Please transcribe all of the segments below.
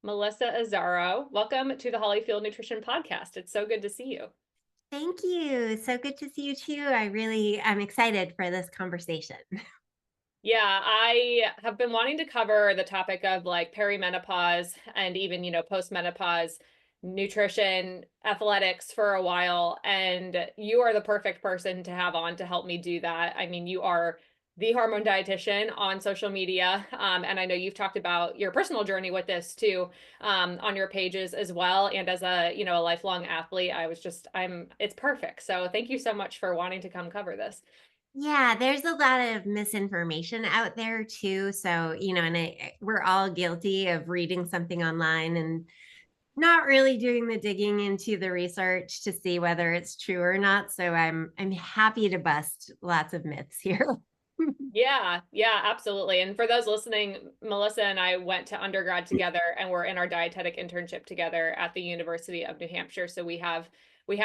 Melissa Azzaro. Welcome to the Hollyfield Nutrition Podcast. It's so good to see you. Thank you. So good to see you too. I'm excited for this conversation. Yeah, I have been wanting to cover the topic of like perimenopause and even, postmenopause nutrition, athletics for a while. And you are the perfect person to have on to help me do that. I mean, you are the hormone dietitian on social media. And I know you've talked about your personal journey with this too, on your pages as well. And as a lifelong athlete, it's perfect. So thank you so much for wanting to come cover this. Yeah, there's a lot of misinformation out there too. So, we're all guilty of reading something online and not really doing the digging into the research to see whether it's true or not. So I'm happy to bust lots of myths here. Yeah, absolutely. And for those listening, Melissa and I went to undergrad together and we're in our dietetic internship together at the University of New Hampshire. So we have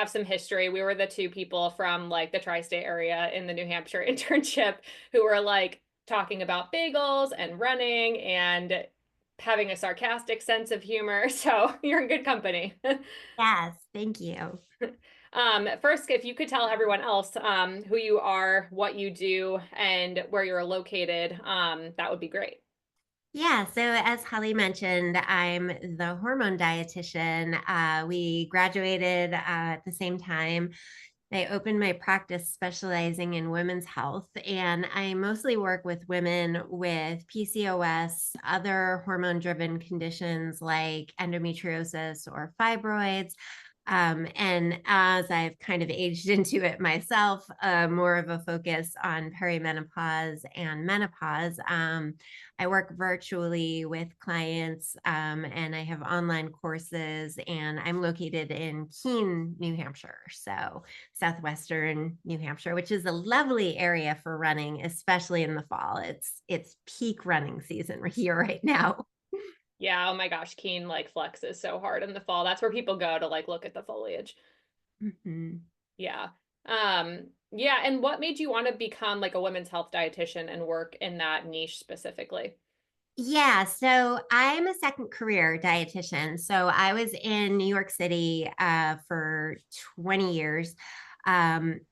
some history. We were the two people from like the tri-state area in the New Hampshire internship who were like talking about bagels and running and having a sarcastic sense of humor. So you're in good company. Yes, thank you. First, if you could tell everyone else who you are, what you do, and where you're located, that would be great. Yeah, so as Holly mentioned, I'm the hormone dietitian. We graduated at the same time. I opened my practice specializing in women's health, and I mostly work with women with PCOS, other hormone driven conditions like endometriosis or fibroids. And as I've kind of aged into it myself, more of a focus on perimenopause and menopause. I work virtually with clients and I have online courses, and I'm located in Keene, New Hampshire. So, southwestern New Hampshire, which is a lovely area for running, especially in the fall. It's peak running season here right now. Yeah, oh my gosh, Keene like flexes so hard in the fall. That's where people go to like look at the foliage. Mhm. Yeah. Yeah, and what made you want to become like a women's health dietitian and work in that niche specifically? Yeah, so I'm a second career dietitian. So I was in New York City for 20 years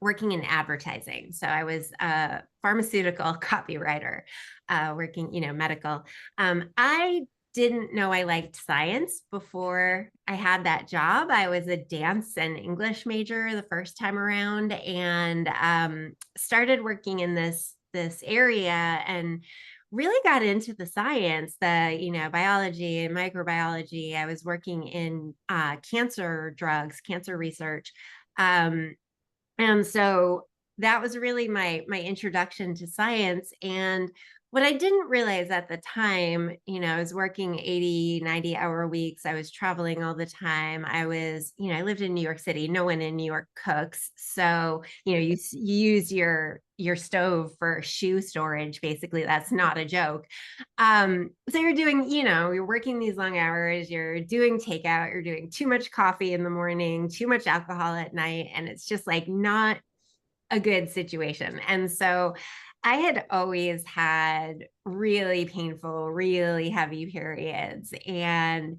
working in advertising. So I was a pharmaceutical copywriter, working, medical. I didn't know I liked science before I had that job. I was a dance and English major the first time around, and started working in this area and really got into the science, the biology and microbiology. I was working in cancer drugs, cancer research, and so that was really my introduction to science. And what I didn't realize at the time, I was working 80, 90-hour weeks. I was traveling all the time. I lived in New York City. No one in New York cooks. So, you use your stove for shoe storage. Basically, that's not a joke. So you're working these long hours, you're doing takeout, you're doing too much coffee in the morning, too much alcohol at night, and it's just like not a good situation. And so I had always had really painful, really heavy periods. And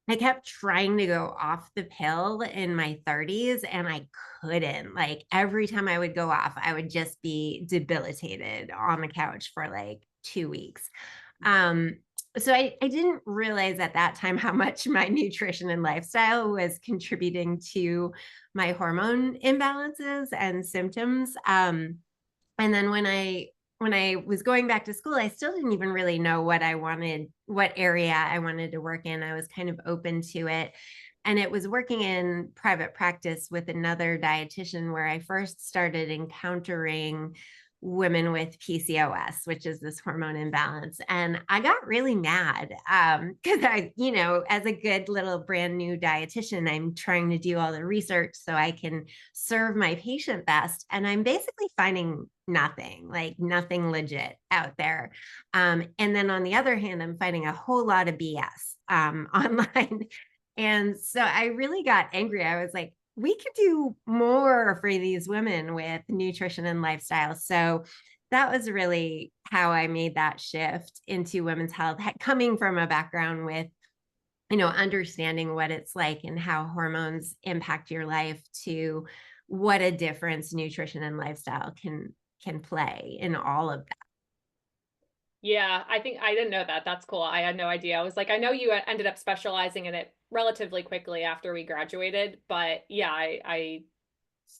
I kept trying to go off the pill in my 30s and I couldn't. Like every time I would go off, I would just be debilitated on the couch for like 2 weeks. Um, so I didn't realize at that time how much my nutrition and lifestyle was contributing to my hormone imbalances and symptoms. And then when I was going back to school, I still didn't even really know what area I wanted to work in. I was kind of open to it. And it was working in private practice with another dietitian where I first started encountering women with PCOS, which is this hormone imbalance. And I got really mad because as a good little brand new dietitian, I'm trying to do all the research so I can serve my patient best. And I'm basically finding nothing, like nothing legit out there. And then on the other hand, I'm finding a whole lot of BS online. And so I really got angry. I was like, we could do more for these women with nutrition and lifestyle. So that was really how I made that shift into women's health, coming from a background with understanding what it's like and how hormones impact your life, to what a difference nutrition and lifestyle can play in all of that. Yeah, I think I didn't know that. That's cool. I had no idea. I was like, I know you ended up specializing in it relatively quickly after we graduated, but yeah, I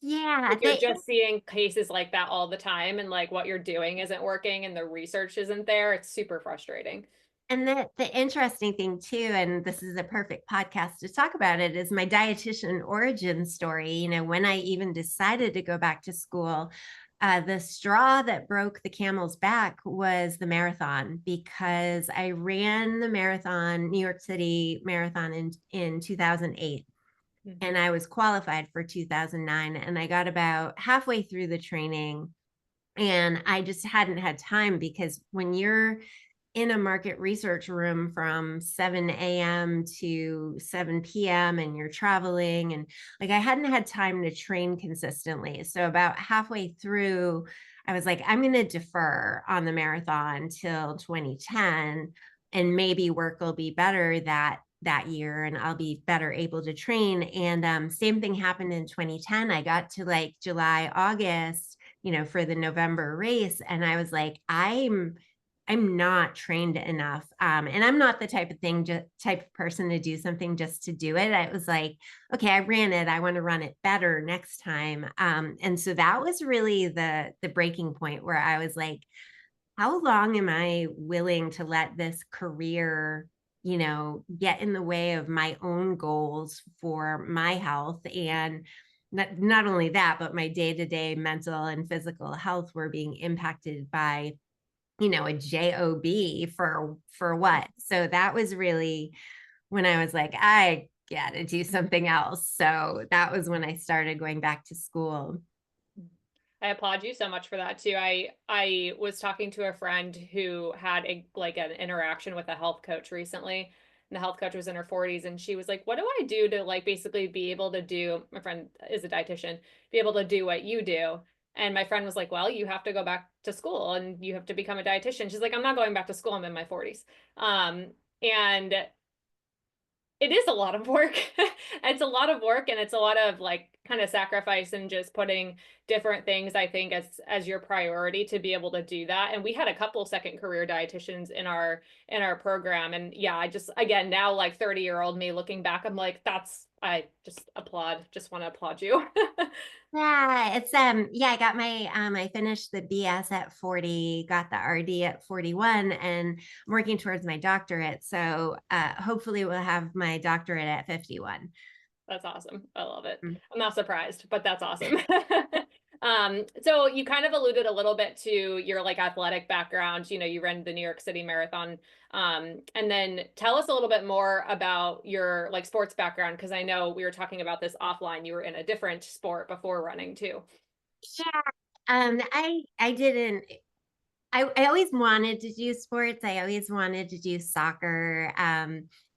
Yeah, if you're just seeing cases like that all the time and like what you're doing isn't working and the research isn't there, it's super frustrating. and the interesting thing too, and this is a perfect podcast to talk about it, is my dietitian origin story. When I even decided to go back to school, the straw that broke the camel's back was the marathon, because I ran the marathon, New York City Marathon, in 2008. Mhm. And I was qualified for 2009. And I got about halfway through the training, and I just hadn't had time, because when you're in a market research room from 7 a.m. to 7 p.m. and you're traveling, and like, I hadn't had time to train consistently. So about halfway through, I was like, I'm going to defer on the marathon till 2010, and maybe work will be better that year and I'll be better able to train. And same thing happened in 2010. I got to like July, August, for the November race, and I was like, I'm not trained enough. And I'm not the type of person to do something just to do it. I was like, okay, I ran it. I want to run it better next time. And so that was really the breaking point, where I was like, how long am I willing to let this career, get in the way of my own goals for my health? And not only that, but my day-to-day mental and physical health were being impacted by, a job for what. So that was really when I was like, I gotta do something else. So that was when I started going back to school. I applaud you so much for that too. I was talking to a friend who had an interaction with a health coach recently. And the health coach was in her 40s, and she was like, "What do I do to like basically be able to do?" My friend is a dietitian, be able to do what you do. And my friend was like, "Well, you have to go back to school and you have to become a dietitian." She's like, "I'm not going back to school. I'm in my 40s." And it is a lot of work. It's a lot of work, and it's a lot of like kind of sacrifice and just putting different things, I think, as your priority to be able to do that. And we had a couple second career dietitians in our program. And yeah, I just again now like 30-year-old me looking back, I'm like, I just want to applaud you. Yeah, I got I finished the BS at 40, got the RD at 41, and I'm working towards my doctorate. So hopefully we'll have my doctorate at 51. That's awesome. I love it. Mm. I'm not surprised, but that's awesome. So you kind of alluded a little bit to your like athletic background. You ran the New York City Marathon. And then tell us a little bit more about your like sports background, because I know we were talking about this offline. You were in a different sport before running too. Yeah. I didn't I always wanted to do sports. I always wanted to do soccer.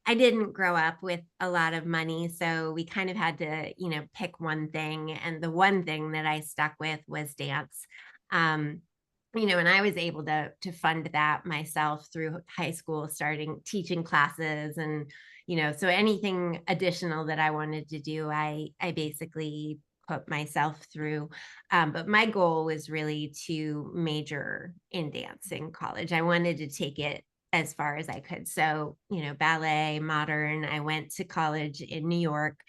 I didn't grow up with a lot of money, so we kind of had to, pick one thing. And the one thing that I stuck with was dance. Um, and I was able to fund that myself through high school, starting teaching classes, and so anything additional that I wanted to do, I basically put myself through. But my goal was really to major in dance in college. I wanted to take it as far as I could. So, ballet, modern. I went to college in New York.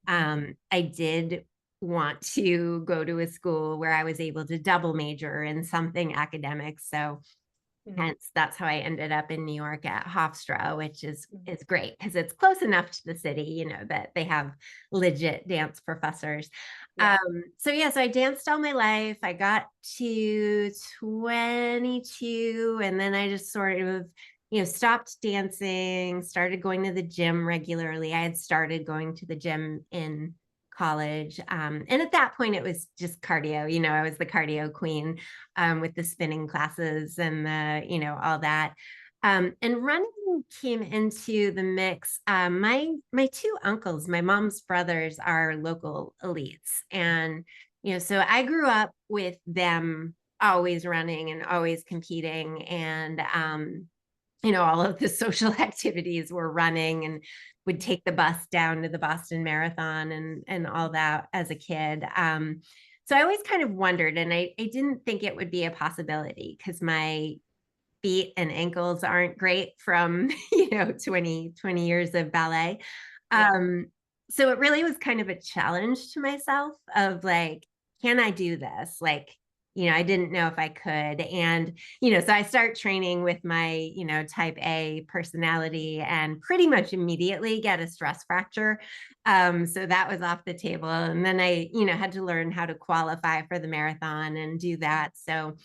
I did want to go to a school where I was able to double major in something academic. So Mhm. hence that's how I ended up in New York at Hofstra, which is Mhm. is great because it's close enough to the city, that they have legit dance professors. Yeah. So yeah, so I danced all my life. I got to 22, and then I just sort of, stopped dancing, started going to the gym regularly. I had started going to the gym in college. And at that point, it was just cardio. I was the cardio queen, with the spinning classes and all that. And running came into the mix. My two uncles, my mom's brothers, are local elites, and so I grew up with them always running and always competing, and all of the social activities were running, and would take the bus down to the Boston Marathon and all that as a kid. So I always kind of wondered, and I didn't think it would be a possibility because my feet and ankles aren't great from 20 years of ballet. Yeah. So it really was kind of a challenge to myself of like, can I do this? Like, I didn't know if I could. And, so I start training with my, type A personality and pretty much immediately get a stress fracture. So that was off the table. And then I, had to learn how to qualify for the marathon and do that. So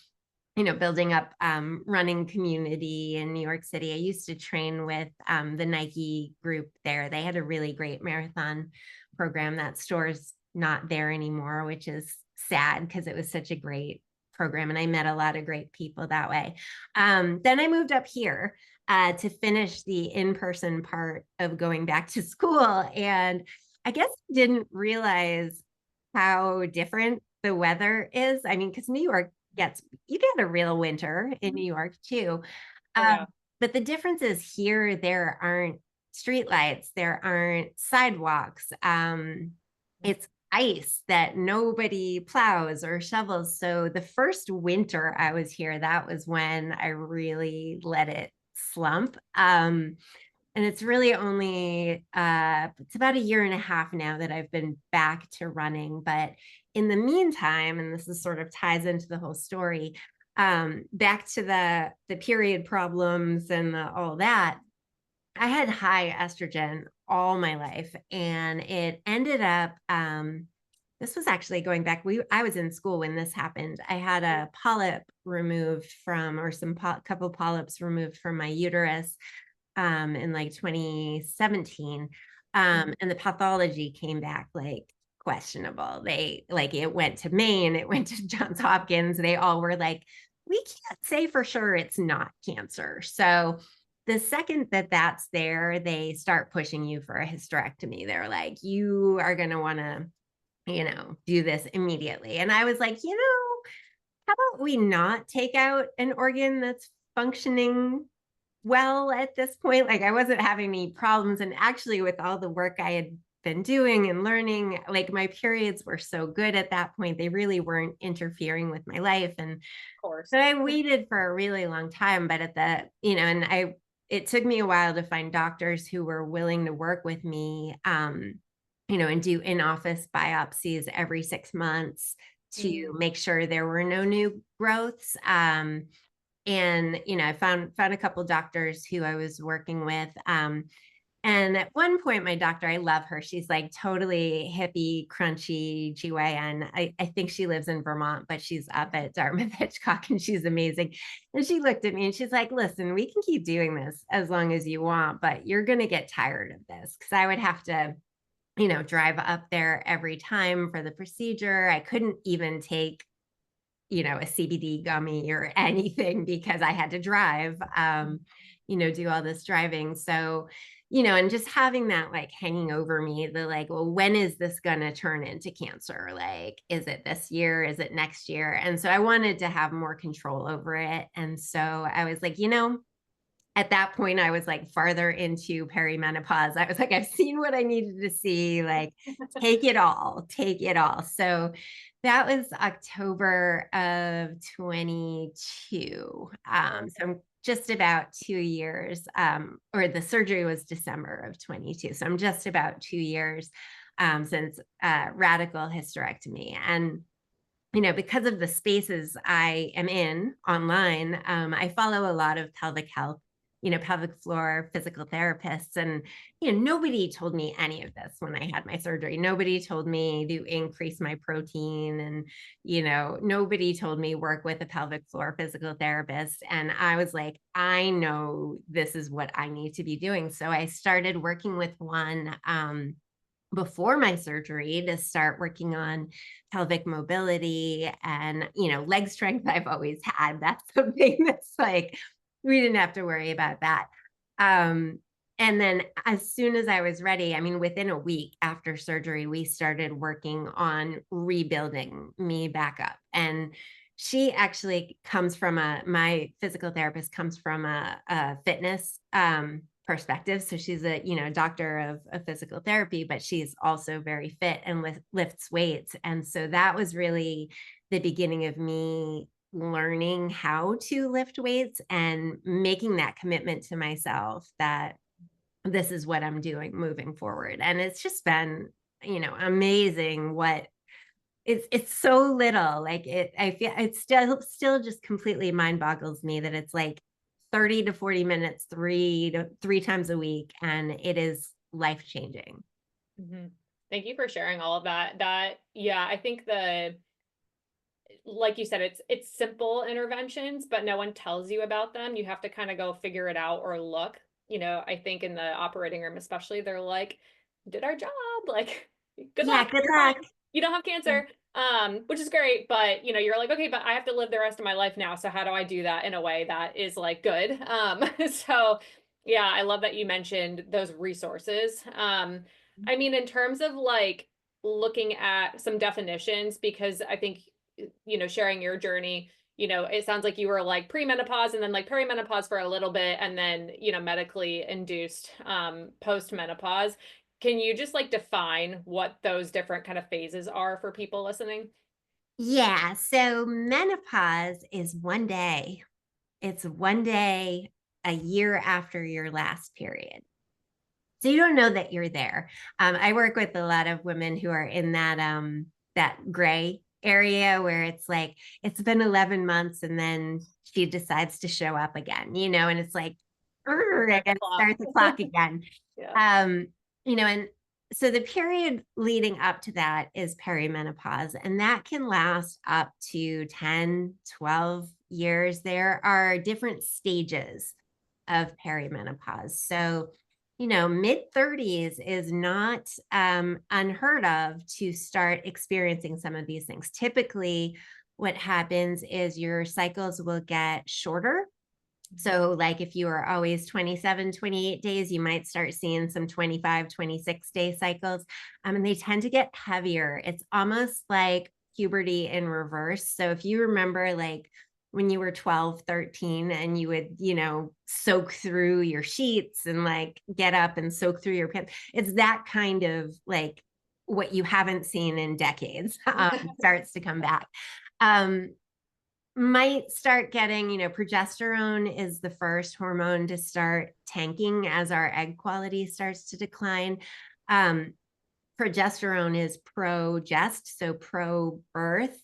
building up running community in New York City. I used to train with the Nike group there. They had a really great marathon program. That store's not there anymore, which is sad because it was such a great program. And I met a lot of great people that way. Then I moved up here to finish the in-person part of going back to school. And I guess I didn't realize how different the weather is. I mean, because New York you get a real winter in New York too. Oh, yeah. But the difference is here, there aren't streetlights, there aren't sidewalks. It's ice that nobody plows or shovels. So the first winter I was here, that was when I really let it slump. And it's really only it's about a year and a half now that I've been back to running. But in the meantime, and this is sort of ties into the whole story, back to the period problems and all that, I had high estrogen all my life, and it ended up this was actually going back. I was in school when this happened. I had a polyp removed from, or couple polyps removed from my uterus in like 2017. And the pathology came back like questionable. It went to Maine, it went to Johns Hopkins. They all were like, we can't say for sure it's not cancer. So the second that that's there, they start pushing you for a hysterectomy. They're like, you are going to want to, do this immediately. And I was like, how about we not take out an organ that's functioning well at this point? Like, I wasn't having any problems. And actually, with all the work I had been doing and learning, like, my periods were so good at that point. They really weren't interfering with my life. And Of course. so I waited for a really long time, but it took me a while to find doctors who were willing to work with me, and do in-office biopsies every 6 months to make sure there were no new growths. And I found a couple doctors who I was working with. And at one point, my doctor, I love her. She's like totally hippie, crunchy GYN. I think she lives in Vermont, but she's up at Dartmouth Hitchcock, and she's amazing. And she looked at me and she's like, listen, we can keep doing this as long as you want, but you're going to get tired of this. Because I would have to, drive up there every time for the procedure. I couldn't even take a CBD gummy or anything because I had to drive, do all this driving. So, and just having that like hanging over me, the like, well, when is this going to turn into cancer? Like, is it this year? Is it next year? And so I wanted to have more control over it. And so I was like, at that point, I was like farther into perimenopause. I was like, I've seen what I needed to see, like, take it all, take it all. So that was October of 22. So I'm just about 2 years, or the surgery was December of 22. So I'm just about 2 years since radical hysterectomy. And because of the spaces I am in online, I follow a lot of pelvic health, pelvic floor physical therapists. And, nobody told me any of this when I had my surgery. Nobody told me to increase my protein. And, nobody told me work with a pelvic floor physical therapist. And I was like, I know this is what I need to be doing. So I started working with one before my surgery to start working on pelvic mobility and, leg strength. I've always had. That's something that's like, we didn't have to worry about that. And then as soon as I was ready, I mean, within a week after surgery, we started working on rebuilding me back up and She actually comes from my physical therapist comes from a fitness perspective. So she's a, doctor of physical therapy, but she's also very fit and lifts weights. And so that was really the beginning of me learning how to lift weights and making that commitment to myself that this is what I'm doing moving forward. And it's just been, amazing what it's so little. Like I feel it's still just completely mind boggles me that it's like 30 to 40 minutes, three times a week, and it is life changing. Mhm. Thank you for sharing all of that. Yeah, I think like you said, it's simple interventions, but no one tells you about them. You have to kind of go figure it out or look. I think in the operating room, especially, they're like, did our job. Like, good Yeah, luck. good You're luck. fine. You don't have cancer. Which is great, but you're like, okay, but I have to live the rest of my life now. So how do I do that in a way that is like good? So yeah, I love that you mentioned those resources. I mean, in terms of like looking at some definitions, because I think sharing your journey, it sounds like you were like premenopause and then like perimenopause for a little bit and then, medically induced postmenopause. Can you just like define what those different kind of phases are for people listening? Yeah, so menopause is one day. It's one day a year after your last period. So you don't know that you're there. I work with a lot of women who are in that gray area where it's like it's been 11 months and then she decides to show up again, and it's like, Start the again, clock. start the clock again. Yeah. Um, and so the period leading up to that is perimenopause, and that can last up to 10, 12 years. There are different stages of perimenopause. So, mid 30s is not unheard of to start experiencing some of these things. Typically, what happens is your cycles will get shorter. So, like if you are always 27, 28 days, you might start seeing some 25, 26-day cycles. And they tend to get heavier. It's almost like puberty in reverse. So, if you remember, like when you were 12, 13, and you would, soak through your sheets and like get up and soak through your pants, it's that kind of like what you haven't seen in decades starts to come back. Um, might start getting, progesterone is the first hormone to start tanking as our egg quality starts to decline. Um, progesterone is pro-gest, so pro-birth.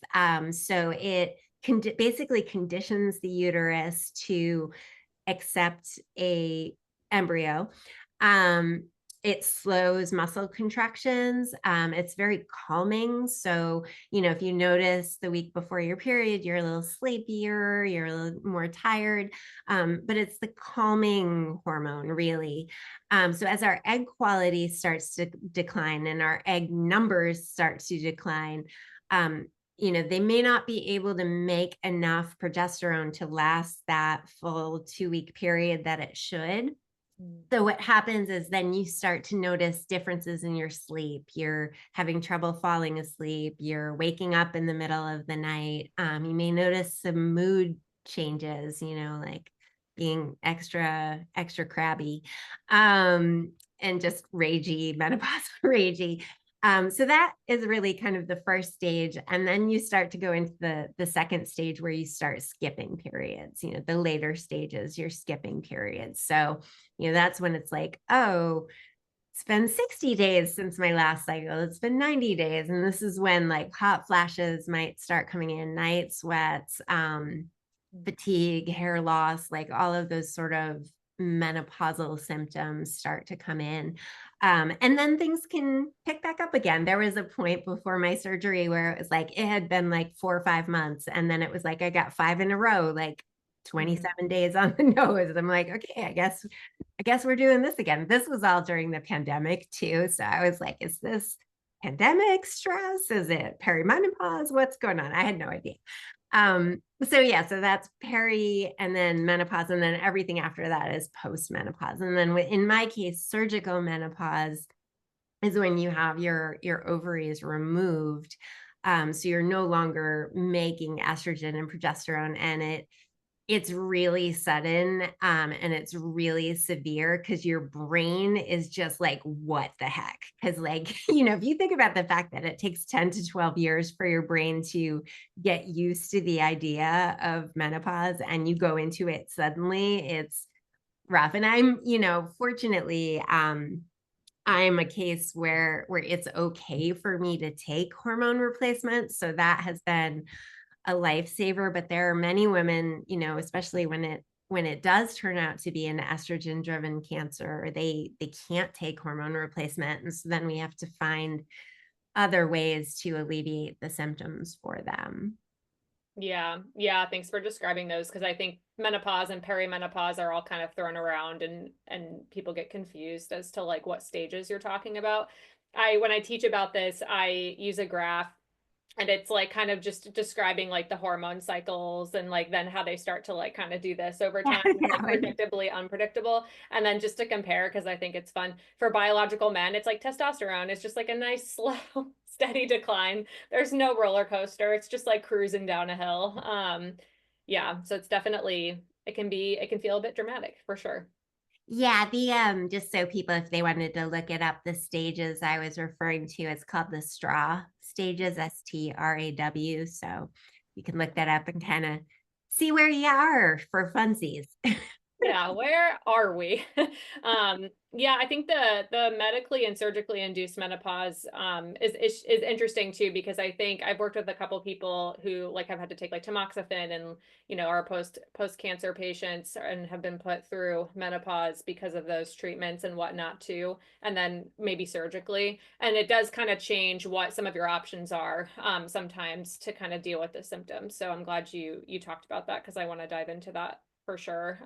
So it basically conditions the uterus to accept a embryo. Um, it slows muscle contractions. It's very calming. So, if you notice the week before your period, you're a little sleepier, you're a little more tired, but it's the calming hormone, really. So, as our egg quality starts to decline and our egg numbers start to decline, they may not be able to make enough progesterone to last that full 2-week period that it should. So what happens is then you start to notice differences in your sleep. You're having trouble falling asleep. You're waking up in the middle of the night. You may notice some mood changes, like being extra crabby, and just ragey, menopausal ragey. So that is really kind of the first stage. And then you start to go into the second stage where you start skipping periods, the later stages, you're skipping periods. So, that's when it's like, oh, it's been 60 days since my last cycle. It's been 90 days. And this is when like hot flashes might start coming in, night sweats, fatigue, hair loss, like all of those sort of menopausal symptoms start to come in. And then things can pick back up again. There was a point before my surgery where it was like it had been like 4 or 5 months. And then it was like I got 5 in a row, like 27 days on the nose. I'm like, okay, I guess we're doing this again. This was all during the pandemic too. So I was like, is this pandemic stress? Is it perimenopause? What's going on? I had no idea. So yeah, so that's peri and then menopause, and then everything after that is post-menopause. And then in my case, surgical menopause is when you have your ovaries removed. So you're no longer making estrogen and progesterone, and it's really sudden, and it's really severe because your brain is just like, what the heck? Because, like, if you think about the fact that it takes 10 to 12 years for your brain to get used to the idea of menopause and you go into it suddenly, it's rough. And fortunately, I'm a case where it's okay for me to take hormone replacements. So that has been a lifesaver. But there are many women, especially when it does turn out to be an estrogen driven cancer, they can't take hormone replacement. And so then we have to find other ways to alleviate the symptoms for them. Yeah. Yeah. Thanks for describing those, because I think menopause and perimenopause are all kind of thrown around, and people get confused as to like what stages you're talking about. When I teach about this, I use a graph, and it's like kind of just describing like the hormone cycles and like then how they start to like kind of do this over Yeah, time, that like would predictably unpredictable. And then just to compare, because I think it's fun for biological men, it's like testosterone is just like a nice slow steady decline. There's no roller coaster, it's just like cruising down a hill. Yeah, so it's definitely, it can feel a bit dramatic for sure. Yeah, the just so people, if they wanted to look it up, the stages I was referring to, it's called the straw stages, STRAW. So you can look that up and kind of see where you are for funsies. Yeah, where are we? Yeah, I think the medically and surgically induced menopause is interesting too, because I think I've worked with a couple people who like have had to take like tamoxifen, and are post cancer patients and have been put through menopause because of those treatments and whatnot too, and then maybe surgically, and it does kind of change what some of your options are sometimes to kind of deal with the symptoms. So I'm glad you talked about that, because I want to dive into that for sure.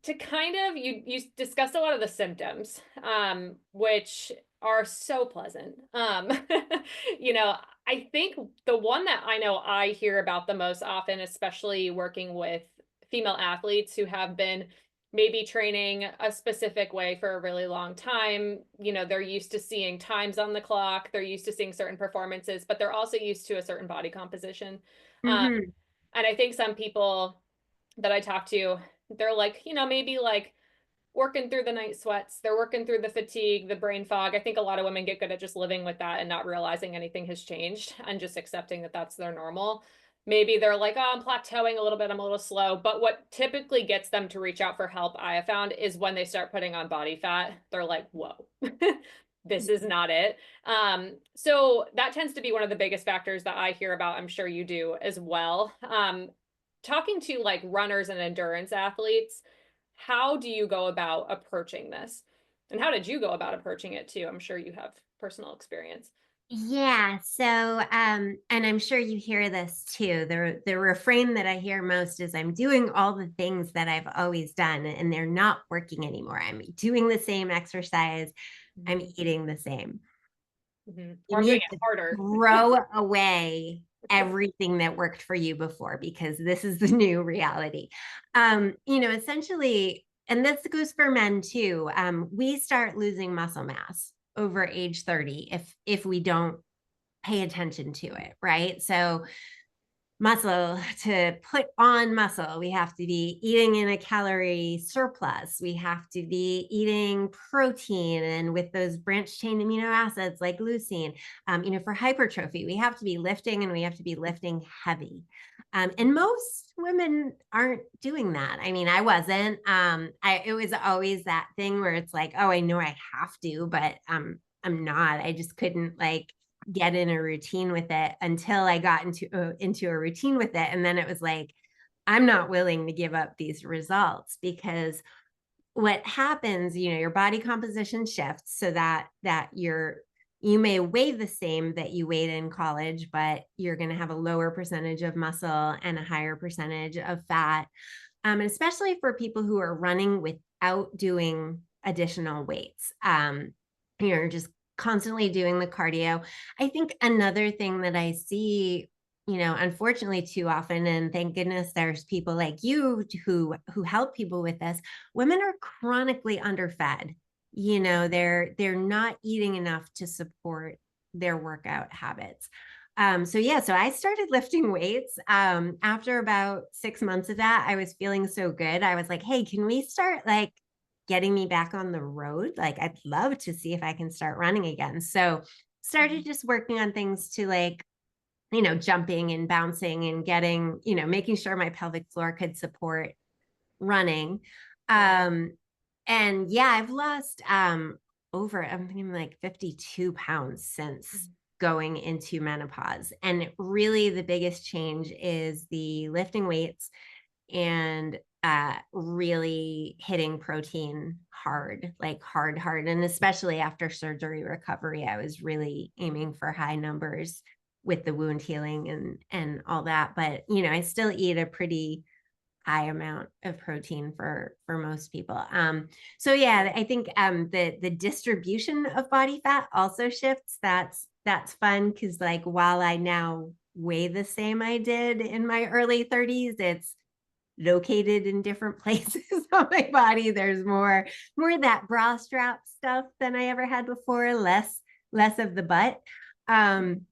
To kind of you discussed a lot of the symptoms, which are so pleasant. You know, I think the one that I know I hear about the most often, especially working with female athletes who have been maybe training a specific way for a really long time. They're used to seeing times on the clock, they're used to seeing certain performances, but they're also used to a certain body composition. Um, Hmm. and I think some people that I talk to, they're like, maybe like working through the night sweats, they're working through the fatigue, the brain fog. I think a lot of women get good at just living with that and not realizing anything has changed and just accepting that that's their normal. Maybe they're like, oh, I'm plateauing a little bit, I'm a little slow. But what typically gets them to reach out for help, I have found, is when they start putting on body fat. They're like, whoa, this is not it. So that tends to be one of the biggest factors that I hear about. I'm sure you do as well. Talking to like runners and endurance athletes, how do you go about approaching this? And how did you go about approaching it too? I'm sure you have personal experience. Yeah. So, and I'm sure you hear this too. The refrain that I hear most is, I'm doing all the things that I've always done and they're not working anymore. I'm doing the same exercise. I'm eating the same. Or You I'm doing need it to harder. throw away everything that worked for you before, because this is the new reality. Essentially, and this goes for men too. We start losing muscle mass over age 30 if we don't pay attention to it, right? So muscle, to put on muscle, we have to be eating in a calorie surplus, we have to be eating protein and with those branched chain amino acids like leucine. For hypertrophy, we have to be lifting, and we have to be lifting heavy. And most women aren't doing that. I mean, I wasn't. It was always that thing where it's like, oh, I know I have to, but I'm not. I just couldn't like get in a routine with it until I got into a routine with it. And then it was like, I'm not willing to give up these results, because what happens, your body composition shifts so that you may weigh the same that you weighed in college, but you're going to have a lower percentage of muscle and a higher percentage of fat. And especially for people who are running without doing additional weights. You're just constantly doing the cardio. I think another thing that I see, unfortunately too often, and thank goodness there's people like you who help people with this, women are chronically underfed. They're not eating enough to support their workout habits. So yeah, so I started lifting weights. After about 6 months of that, I was feeling so good. I was like, hey, can we start like getting me back on the road? Like, I'd love to see if I can start running again. So started just working on things to like, jumping and bouncing and getting, making sure my pelvic floor could support running. Right. And yeah, I've lost I'm thinking like 52 pounds since Mhm. going into menopause. And really the biggest change is the lifting weights and really hitting protein hard, like hard. And especially after surgery recovery, I was really aiming for high numbers with the wound healing and all that. But I still eat a pretty high amount of protein for most people. So yeah, I think the distribution of body fat also shifts. That's fun because like while I now weigh the same I did in my early 30s, it's located in different places on my body. There's more of that bra strap stuff than I ever had before, less of the butt. Um,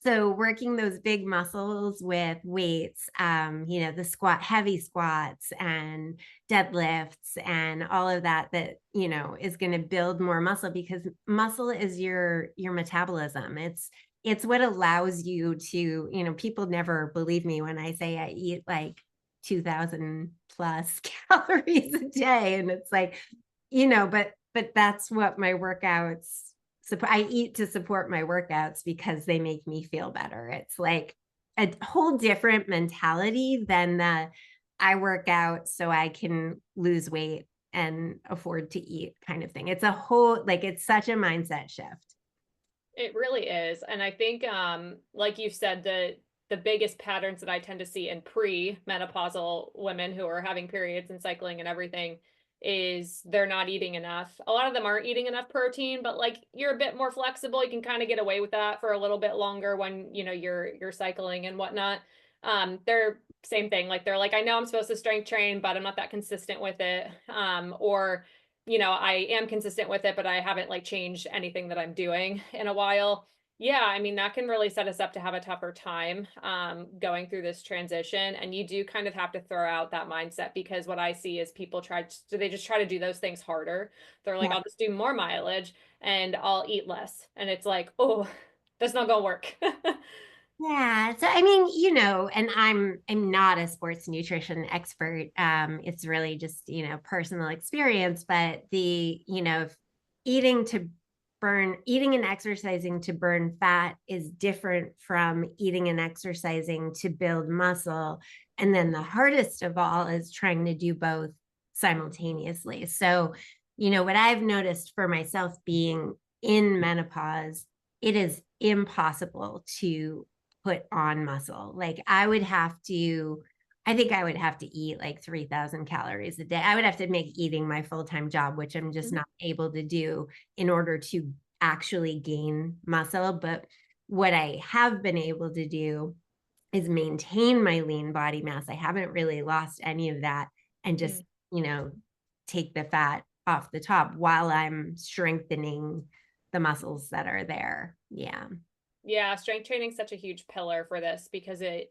so working those big muscles with weights, the heavy squats and deadlifts and all of that, is going to build more muscle because muscle is your metabolism. It's what allows you to, people never believe me when I say I eat like 2000 plus calories a day. And it's like, but that's what my workouts, so I eat to support my workouts because they make me feel better. It's like a whole different mentality than the I work out so I can lose weight and afford to eat kind of thing. It's a whole, like, it's such a mindset shift. It really is. And I think like you said, the biggest patterns that I tend to see in pre-menopausal women who are having periods and cycling and everything is they're not eating enough. A lot of them aren't eating enough protein, but like you're a bit more flexible. You can kind of get away with that for a little bit longer when, you're cycling and whatnot. They're same thing. Like they're like, I know I'm supposed to strength train, but I'm not that consistent with it. Or I am consistent with it, but I haven't like changed anything that I'm doing in a while. Yeah, I mean, that can really set us up to have a tougher time going through this transition. And you do kind of have to throw out that mindset because what I see is people they just try to do those things harder. They're like, Yeah. I'll just do more mileage and I'll eat less. And it's like, oh, that's not gonna work. Yeah. So I mean, and I'm not a sports nutrition expert. It's really just, personal experience, but if eating to eating and exercising to burn fat is different from eating and exercising to build muscle. And then the hardest of all is trying to do both simultaneously. So, what I've noticed for myself being in menopause, it is impossible to put on muscle. Like I think I would have to eat like 3,000 calories a day. I would have to make eating my full-time job, which I'm just Mhm. not able to do in order to actually gain muscle. But what I have been able to do is maintain my lean body mass. I haven't really lost any of that and just, Mm. you know, take the fat off the top while I'm strengthening the muscles that are there. Yeah. Yeah, strength training is such a huge pillar for this because the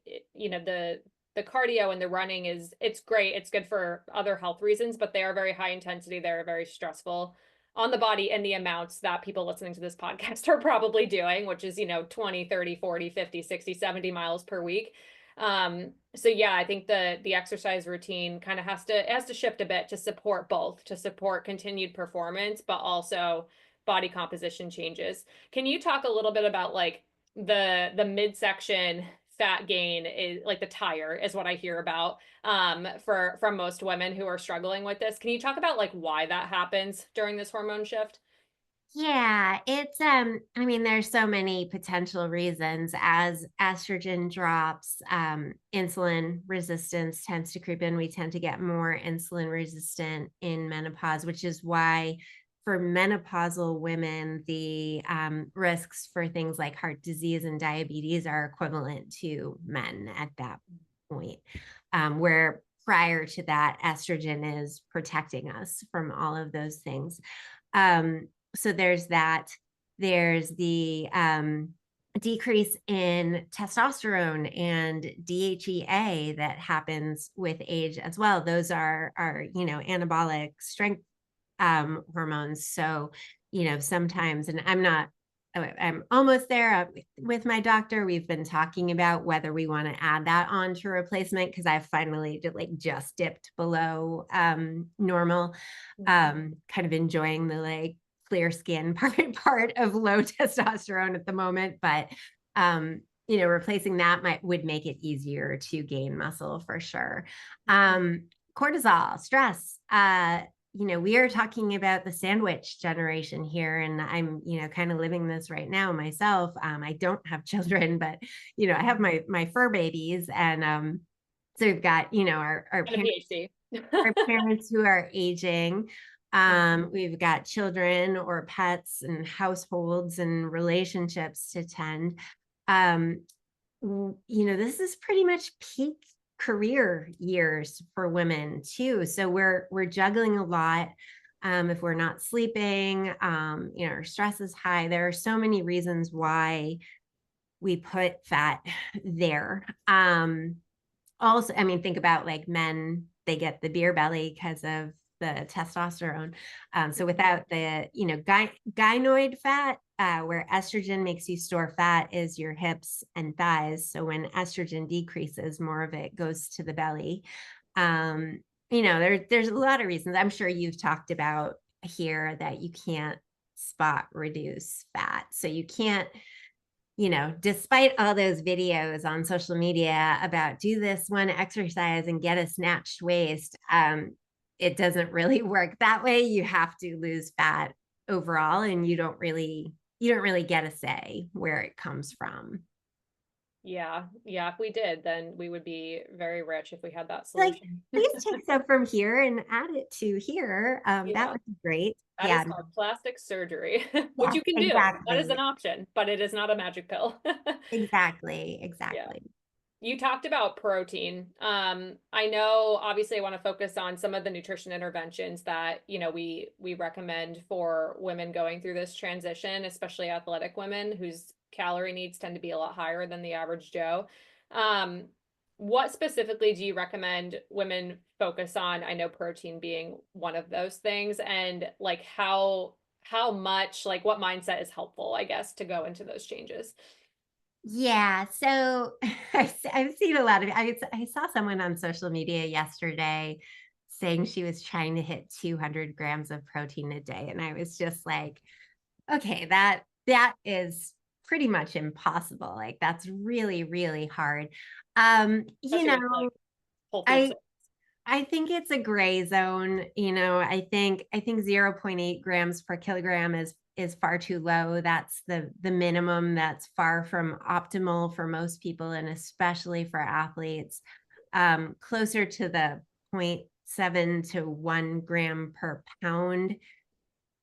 cardio and the running it's great. It's good for other health reasons, but they are very high intensity. They're very stressful on the body and the amounts that people listening to this podcast are probably doing, which is, 20, 30, 40, 50, 60, 70 miles per week. So yeah, I think the exercise routine kind of has to shift a bit to support both, to support continued performance, but also body composition changes. Can you talk a little bit about like the midsection fat gain is like the tire is what I hear about for from most women who are struggling with this. Can you talk about like why that happens during this hormone shift? Yeah, it's I mean there's so many potential reasons as estrogen drops, insulin resistance tends to creep in. We tend to get more insulin resistant in menopause, which is why for menopausal women the risks for things like heart disease and diabetes are equivalent to men at that point. Where prior to that estrogen is protecting us from all of those things. So there's that. There's the decrease in testosterone and DHEA that happens with age as well. Those are anabolic strength hormones. So, sometimes, and I'm almost there with my doctor. We've been talking about whether we want to add that on to replacement because I've finally just dipped below normal. Kind of enjoying the clear skin part of low testosterone at the moment, but replacing that would make it easier to gain muscle for sure. Cortisol, stress, we are talking about the sandwich generation here, and I'm, kind of living this right now myself. I don't have children, but, I have my fur babies, and so we've got, our And a parents, PhD. our parents who are aging. We've got children or pets and households and relationships to tend. This is pretty much peak career years for women too. So we're juggling a lot. If we're not sleeping, our stress is high. There are so many reasons why we put fat there. Also, I mean, think about men, they get the beer belly because of the testosterone. So without the, gynoid fat, where estrogen makes you store fat is your hips and thighs. So when estrogen decreases, more of it goes to the belly. There's a lot of reasons. I'm sure you've talked about here that you can't spot reduce fat. So you can't, despite all those videos on social media about do this one exercise and get a snatched waist, it doesn't really work that way. You have to lose fat overall, and you don't really get a say where it comes from. Yeah. If we did, then we would be very rich if we had that Like, solution. please take some from here and add it to here. That Yeah. would be great. That is Yeah. called plastic surgery, which Yes, you can do. That is exactly. an option, but it is not a magic pill. Exactly. Yeah. Exactly. You talked about protein. I know obviously I want to focus on some of the nutrition interventions that, we recommend for women going through this transition, especially athletic women whose calorie needs tend to be a lot higher than the average Joe. Um, what specifically do you recommend women focus on? I know protein being one of those things, and how much, what mindset is helpful, I guess, to go into those changes. Yeah, so I've seen a lot of I saw someone on social media yesterday saying she was trying to hit 200 grams of protein a day, and I was just like, okay, that is pretty much impossible. Like that's really, really hard. Especially with whole food. I I think it's a gray zone. I think 0.8 grams per kilogram is far too low. That's the minimum. That's far from optimal for most people, and especially for athletes. Closer to the zero point 0.7 to 1 gram per pound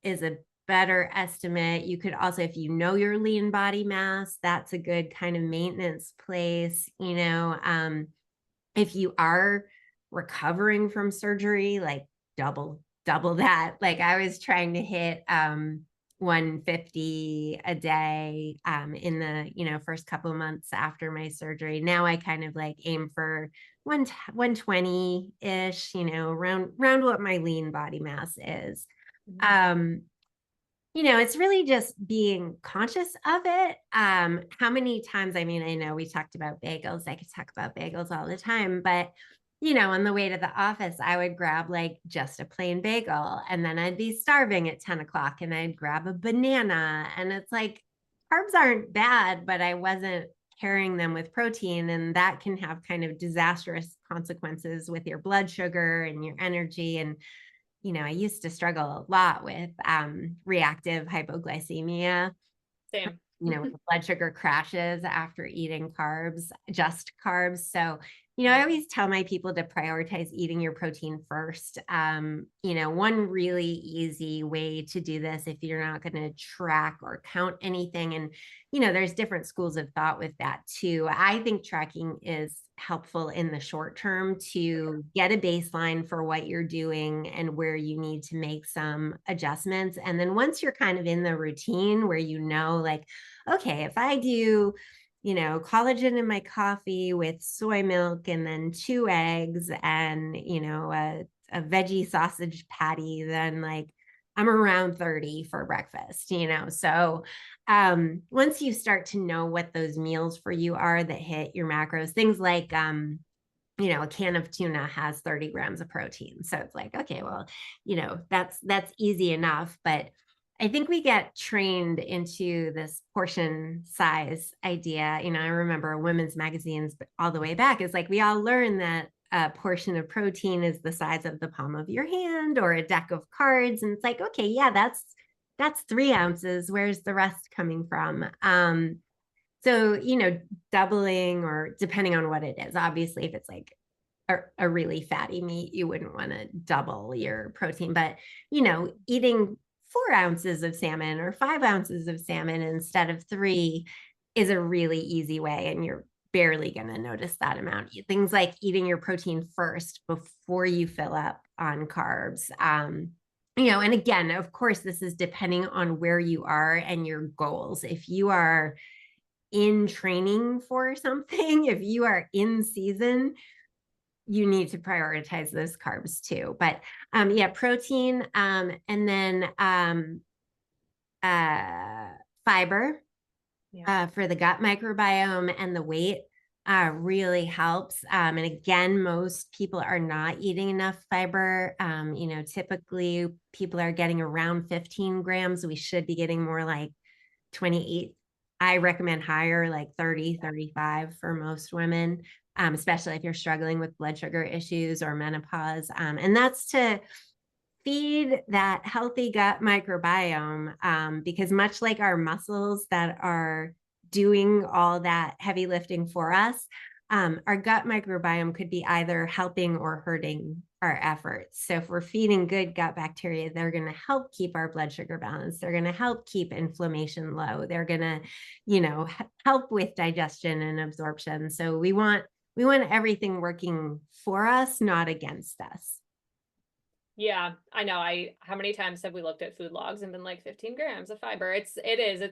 is a better estimate. You could also, if you know your lean body mass, that's a good kind of maintenance place. If you are recovering from surgery, like double that. Like I was trying to hit 150 a day in the first couple of months after my surgery. Now I kind of aim for 120 ish, around what my lean body mass is. um it's really just being conscious of it. How many times, I mean, I know we talked about bagels. I could talk about bagels all the time, but on the way to the office, I would grab just a plain bagel, and then I'd be starving at 10 o'clock and I'd grab a banana. And it's like carbs aren't bad, but I wasn't carrying them with protein, and that can have kind of disastrous consequences with your blood sugar and your energy. And I used to struggle a lot with reactive hypoglycemia, Same. when the blood sugar crashes after eating carbs, just carbs. So, I always tell my people to prioritize eating your protein first. One really easy way to do this, if you're not going to track or count anything, and there's different schools of thought with that too. I think tracking is helpful in the short term to get a baseline for what you're doing and where you need to make some adjustments. And then once you're kind of in the routine where like, okay, if I do collagen in my coffee with soy milk and then 2 eggs and, a veggie sausage patty, then like I'm around 30 for breakfast. So once you start to know what those meals for you are that hit your macros, things like, a can of tuna has 30 grams of protein. So it's like, okay, well, that's easy enough. But I think we get trained into this portion size idea. I remember women's magazines all the way back. It's like we all learn that a portion of protein is the size of the palm of your hand or a deck of cards. And it's like, okay, yeah, that's 3 ounces. Where's the rest coming from? So, doubling or depending on what it is, obviously, if it's like a really fatty meat, you wouldn't want to double your protein, but, eating 4 ounces of salmon or 5 ounces of salmon instead of 3 is a really easy way. And you're barely going to notice that amount. Things like eating your protein first before you fill up on carbs. And again, of course, this is depending on where you are and your goals. If you are in training for something, if you are in season, you need to prioritize those carbs too. But protein, and then fiber for the gut microbiome and the weight really helps. And again, most people are not eating enough fiber. Typically people are getting around 15 grams. We should be getting more like 28. I recommend higher, like 30, 35 for most women, especially if you're struggling with blood sugar issues or menopause. And that's to feed that healthy gut microbiome, because much like our muscles that are doing all that heavy lifting for us, our gut microbiome could be either helping or hurting our efforts. So if we're feeding good gut bacteria, they're going to help keep our blood sugar balanced. They're going to help keep inflammation low. They're going to, help with digestion and absorption. So we want everything working for us, not against us. Yeah, I know. How many times have we looked at food logs and been like 15 grams of fiber? It's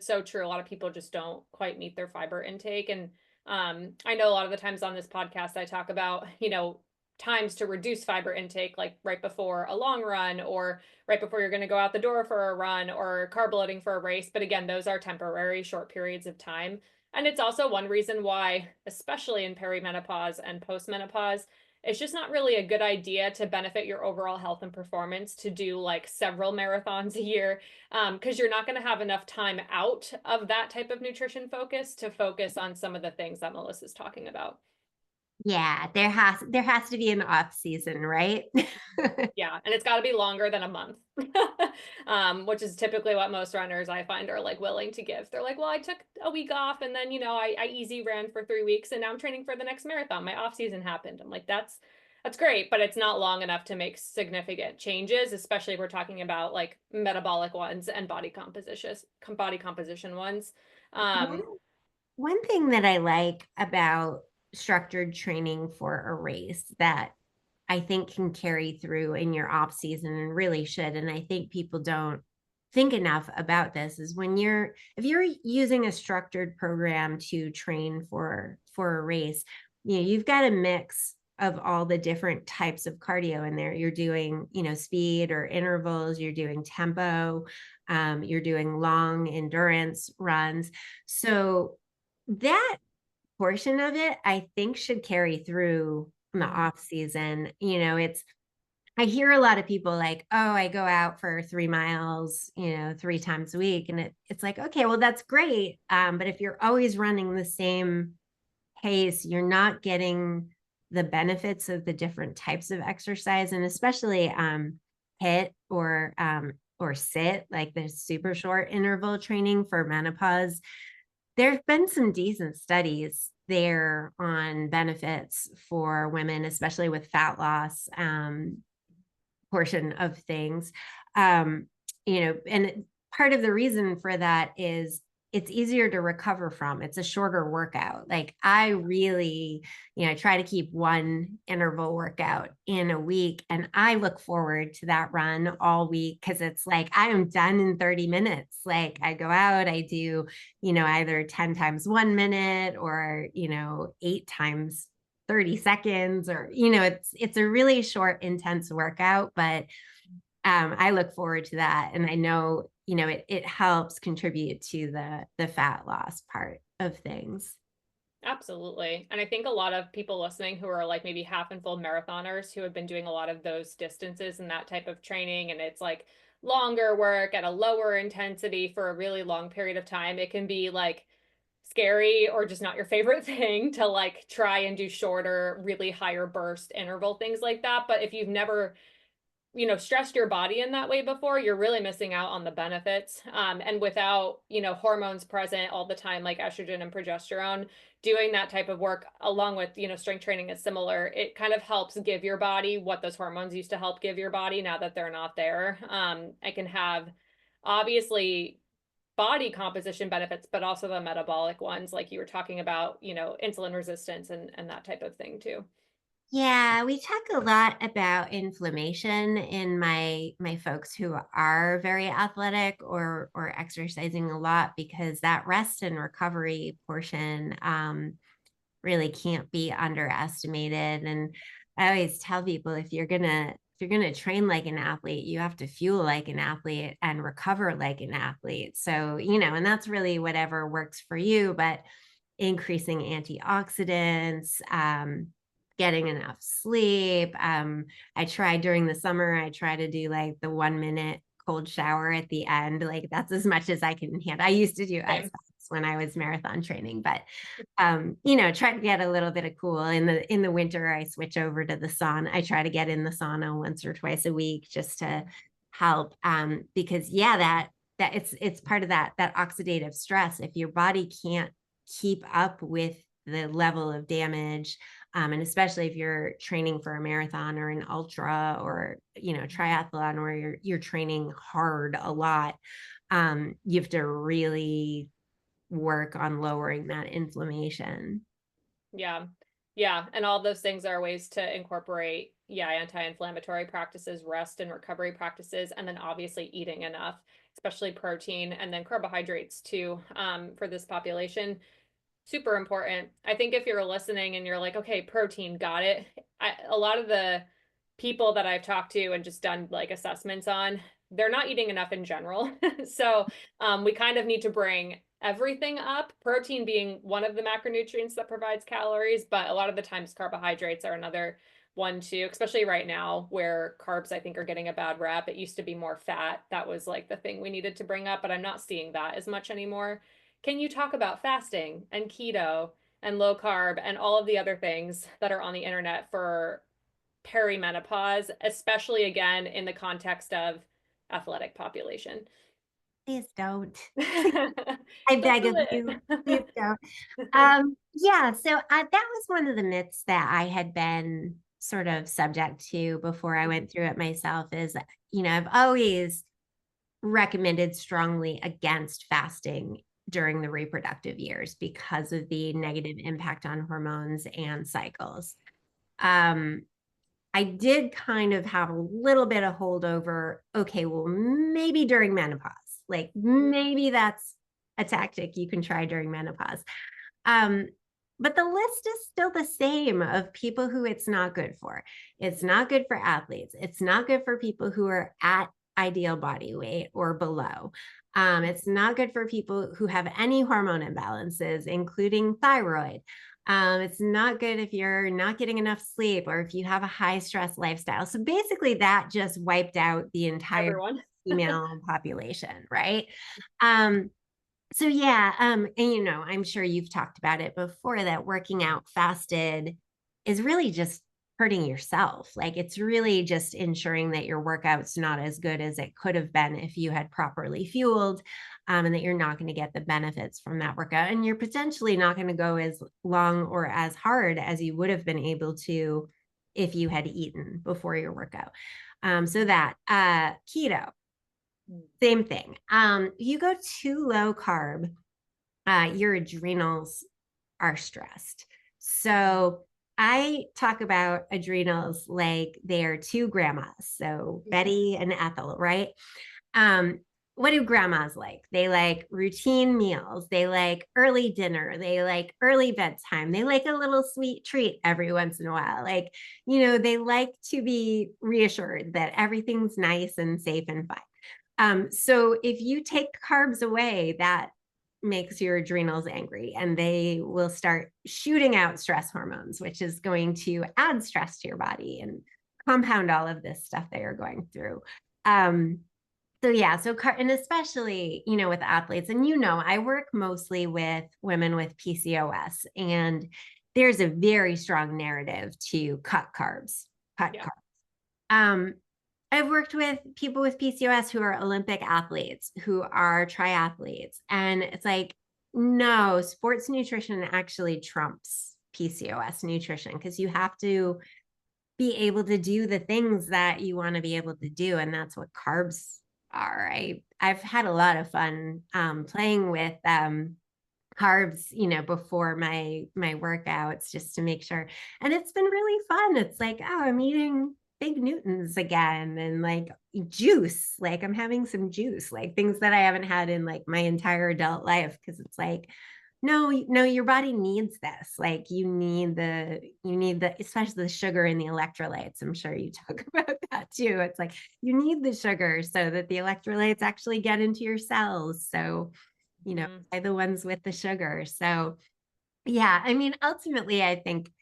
so true. A lot of people just don't quite meet their fiber intake. And I know a lot of the times on this podcast, I talk about, times to reduce fiber intake, like right before a long run or right before you're going to go out the door for a run or carb loading for a race. But again, those are temporary, short periods of time. And it's also one reason why, especially in perimenopause and postmenopause, it's just not really a good idea to benefit your overall health and performance to do like several marathons a year, because you're not going to have enough time out of that type of nutrition focus to focus on some of the things that Melissa's talking about. Yeah, there has to be an off season, right? Yeah, and it's got to be longer than a month, which is typically what most runners I find are like willing to give. They're like, well, I took a week off and then, I easy ran for 3 weeks and now I'm training for the next marathon. My off season happened. I'm like, that's great, but it's not long enough to make significant changes, especially if we're talking about like metabolic ones and body composition ones. One, Um, one thing that I like about structured training for a race that I think can carry through in your off season and really should, and I think people don't think enough about this, is if you're using a structured program to train for a race, you've got a mix of all the different types of cardio in there. You're doing, speed or intervals, you're doing tempo, you're doing long endurance runs. So that portion of it, I think, should carry through in the off season. I hear a lot of people like, oh, I go out for 3 miles, 3 times a week. And it's like, okay, well, that's great. But if you're always running the same pace, you're not getting the benefits of the different types of exercise, and especially HIIT or sit, like the super short interval training for menopause. There have been some decent studies there on benefits for women, especially with fat loss portion of things. Um, and part of the reason for that is it's easier to recover from. It's a shorter workout. Like I really, try to keep one interval workout in a week. And I look forward to that run all week because it's like I am done in 30 minutes. Like I go out, I do, either 10 times 1 minute or, 8 times 30 seconds or it's a really short intense workout, but I look forward to that. And I know, it helps contribute to the fat loss part of things. Absolutely. And I think a lot of people listening who are like maybe half and full marathoners who have been doing a lot of those distances and that type of training, and it's like longer work at a lower intensity for a really long period of time, it can be like scary or just not your favorite thing to like try and do shorter, really higher burst interval things like that. But if you've never stressed your body in that way before, you're really missing out on the benefits. And without, hormones present all the time, like estrogen and progesterone, doing that type of work along with, strength training is similar. It kind of helps give your body what those hormones used to help give your body now that they're not there. It can have obviously body composition benefits, but also the metabolic ones, like you were talking about, insulin resistance and that type of thing too. Yeah, we talk a lot about inflammation in my folks who are very athletic or exercising a lot because that rest and recovery portion really can't be underestimated. And I always tell people if you're gonna train like an athlete, you have to fuel like an athlete and recover like an athlete. So, and that's really whatever works for you, but increasing antioxidants, getting enough sleep. I try during the summer, I try to do like the 1 minute cold shower at the end. Like that's as much as I can handle. I used to do ice Same. baths when I was marathon training, but try to get a little bit of cool. In the winter, I switch over to the sauna. I try to get in the sauna once or twice a week just to help. Because yeah, that it's part of that oxidative stress. If your body can't keep up with the level of damage, and especially if you're training for a marathon or an ultra or triathlon or you're training hard a lot, you have to really work on lowering that inflammation. Yeah. Yeah. And all those things are ways to incorporate, yeah, anti-inflammatory practices, rest and recovery practices, and then obviously eating enough, especially protein and then carbohydrates too, for this population. Super important. I think if you're listening and you're like, okay, protein, got it. A lot of the people that I've talked to and just done like assessments on, they're not eating enough in general. So we kind of need to bring everything up, protein being one of the macronutrients that provides calories, but a lot of the times carbohydrates are another one too, especially right now where carbs I think are getting a bad rap. It used to be more fat. That was like the thing we needed to bring up, but I'm not seeing that as much anymore. Can you talk about fasting and keto and low carb and all of the other things that are on the internet for perimenopause, especially again in the context of athletic population? Please don't. I Let's beg do of you. Please it. don't. Yeah, so that was one of the myths that I had been sort of subject to before I went through it myself is, I've always recommended strongly against fasting during the reproductive years because of the negative impact on hormones and cycles. Um, I did kind of have a little bit of holdover. Okay, well, maybe during menopause, like maybe that's a tactic you can try during menopause. Um, but the list is still the same of people who it's not good for. It's not good for athletes. It's not good for people who are at ideal body weight or below. It's not good for people who have any hormone imbalances, including thyroid. It's not good if you're not getting enough sleep or if you have a high stress lifestyle. So basically, that just wiped out the entire Everyone. female population, right? Um, so yeah, and I'm sure you've talked about it before that working out fasted is really just hurting yourself. Like it's really just ensuring that your workout's not as good as it could have been if you had properly fueled, and that you're not going to get the benefits from that workout. And you're potentially not going to go as long or as hard as you would have been able to if you had eaten before your workout. So that keto, same thing. You go too low carb, your adrenals are stressed. So I talk about adrenals like they're two grandmas. So Betty and Ethel, right? Um, what do grandmas like? They like routine meals. They like early dinner. They like early bedtime. They like a little sweet treat every once in a while. Like, they like to be reassured that everything's nice and safe and fine. So if you take carbs away, that makes your adrenals angry and they will start shooting out stress hormones, which is going to add stress to your body and compound all of this stuff that you're going through. So yeah, and especially, with athletes, and I work mostly with women with PCOS, and there's a very strong narrative to cut carbs, cut Yeah. carbs. I've worked with people with PCOS who are Olympic athletes, who are triathletes, and it's like, no, sports nutrition actually trumps PCOS nutrition because you have to be able to do the things that you want to be able to do, and that's what carbs are. I've had a lot of fun playing with carbs, before my workouts just to make sure. And it's been really fun. It's like, oh, I'm eating big Newtons again and like juice. Like I'm having some juice, like things that I haven't had in like my entire adult life. Cause it's like, no, your body needs this. Like you need the, especially the sugar and the electrolytes. I'm sure you talk about that too. It's like you need the sugar so that the electrolytes actually get into your cells. So buy the ones with the sugar. So, yeah, I mean, ultimately, I think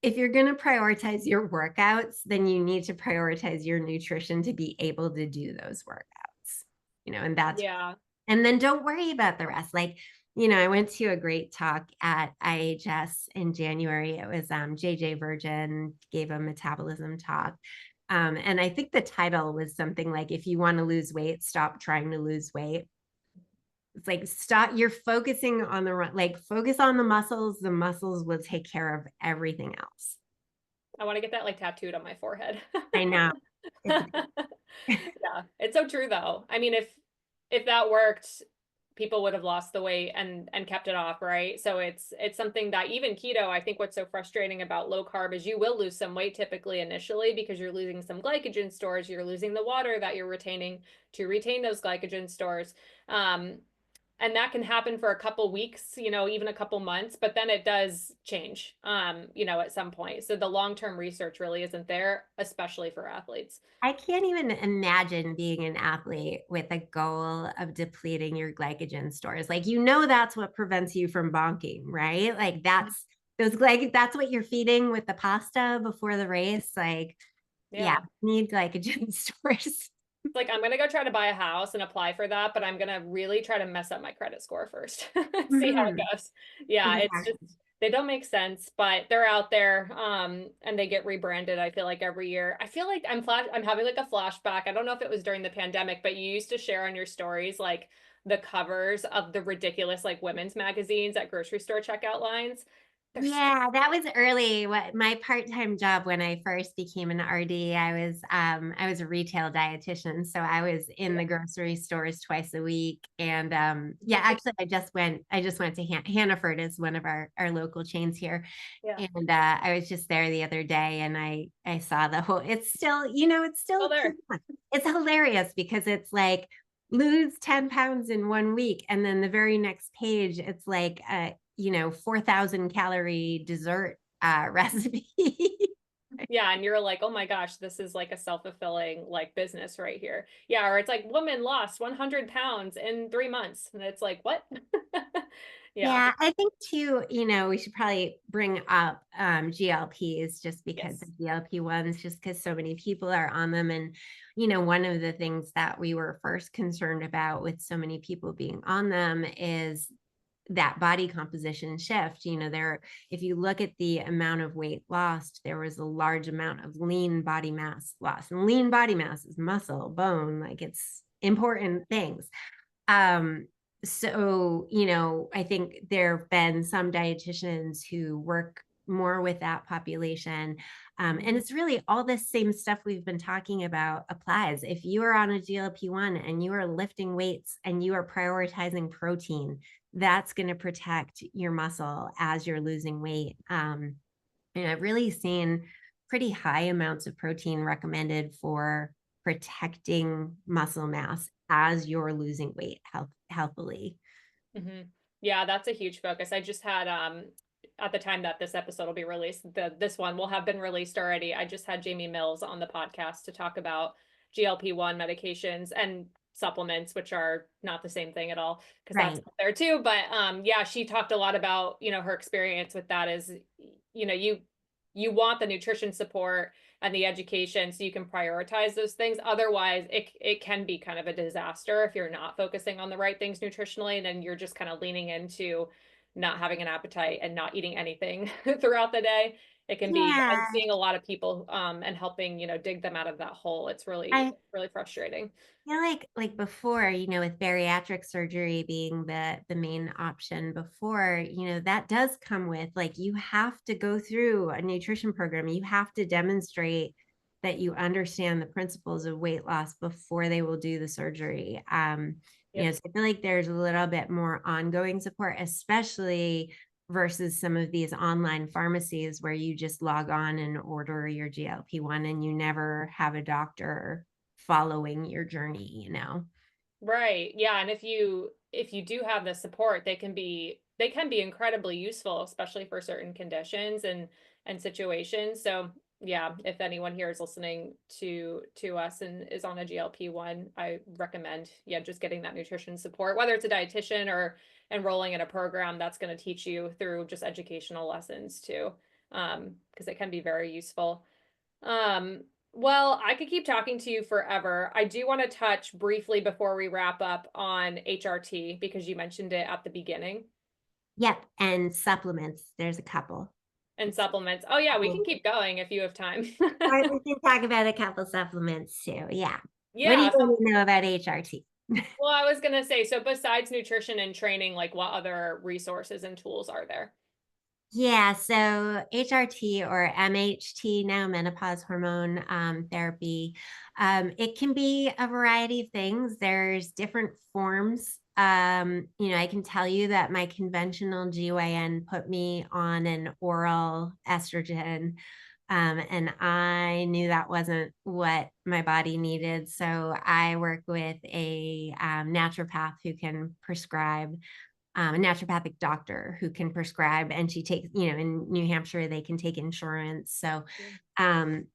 if you're going to prioritize your workouts, then you need to prioritize your nutrition to be able to do those workouts, Yeah. and then don't worry about the rest. Like, I went to a great talk at IHS in January. It was JJ Virgin gave a metabolism talk. And I think the title was something like, if you want to lose weight, stop trying to lose weight. It's like, stop, you're focusing on focus on the muscles will take care of everything else. I want to get that like tattooed on my forehead. I know. Yeah, it's so true though. I mean, if that worked, people would have lost the weight and kept it off, right? So it's something that even keto, I think what's so frustrating about low carb is you will lose some weight typically initially because you're losing some glycogen stores, you're losing the water that you're retaining to retain those glycogen stores. And that can happen for a couple weeks, even a couple months, but then it does change, at some point. So the long-term research really isn't there, especially for athletes. I can't even imagine being an athlete with a goal of depleting your glycogen stores. Like, that's what prevents you from bonking, right? Like that's what you're feeding with the pasta before the race. Like, yeah, Yeah. need glycogen stores. Like I'm gonna go try to buy a house and apply for that, but I'm gonna really try to mess up my credit score first. See how it Mhm. goes. Yeah, it's just Exactly. they don't make sense, but they're out there. And they get rebranded, I feel like every year. I feel like I'm having like a flashback. I don't know if it was during the pandemic, but you used to share on your stories like the covers of the ridiculous like women's magazines at grocery store checkout lines. They're so Yeah, that was early. What my part-time job when I first became an RD, I was a retail dietitian. So I was in yeah. the grocery stores twice a week. And yeah, actually I just went to Hannaford is one of our local chains here. Yeah. And I was just there the other day and I saw the whole, it's still, it's Still still there. it's hilarious because it's like lose 10 pounds in 1 week. And then the very next page, it's like 4,000 calorie dessert recipe. Yeah, and you're like, oh my gosh, this is like a self-fulfilling like business right here. Yeah, or it's like woman lost 100 pounds in 3 months. And it's like, what? Yeah. Yeah, I think too, we should probably bring up GLPs just because Yes. of GLP-1s, just because so many people are on them. And, one of the things that we were first concerned about with so many people being on them is that body composition shift. If you look at the amount of weight lost, there was a large amount of lean body mass lost. And lean body mass is muscle, bone, like it's important things. So, I think there have been some dietitians who work more with that population. And it's really all this same stuff we've been talking about applies. If you are on a GLP-1 and you are lifting weights and you are prioritizing protein, that's going to protect your muscle as you're losing weight. And I've really seen pretty high amounts of protein recommended for protecting muscle mass as you're losing weight healthily. Hmm. Yeah, that's a huge focus. I just had at the time that this episode will be released, this one will have been released already. I just had Jamie Mills on the podcast to talk about GLP-1 medications and supplements, which are not the same thing at all, because that's Right. up there too. But yeah, she talked a lot about, her experience with that is, you want the nutrition support and the education so you can prioritize those things. Otherwise, it can be kind of a disaster if you're not focusing on the right things nutritionally, and then you're just kind of leaning into not having an appetite and not eating anything throughout the day. It can be, and Yeah. seeing a lot of people and helping, dig them out of that hole. It's I really frustrating. feel like before, with bariatric surgery being the main option before, that does come with, like, you have to go through a nutrition program. You have to demonstrate that you understand the principles of weight loss before they will do the surgery. Yep. So I feel like there's a little bit more ongoing support, especially versus some of these online pharmacies where you just log on and order your GLP-1 and you never have a doctor following your journey. Right. Yeah, and if you do have the support, they can be incredibly useful, especially for certain conditions and situations. So, yeah, if anyone here is listening to us and is on a GLP-1, I recommend, yeah, just getting that nutrition support, whether it's a dietitian or enrolling in a program that's going to teach you through just educational lessons too. Because it can be very useful. Um, well, I could keep talking to you forever. I do want to touch briefly before we wrap up on HRT because you mentioned it at the beginning, Yep, and supplements, there's a couple. and supplements. Oh yeah, we can Couple- keep going if you have time. Or we can talk about a couple supplements too. Yeah. What do you Yeah, want to know about HRT? well, I was gonna say, so besides nutrition and training, like what other resources and tools are there? Yeah, so HRT or MHT now, menopause hormone therapy, it can be a variety of things. There's different forms. I can tell you that my conventional GYN put me on an oral estrogen, and I knew that wasn't what my body needed. So I work with a naturopath who can prescribe, a naturopathic doctor who can prescribe, and she takes, in New Hampshire, they can take insurance. So,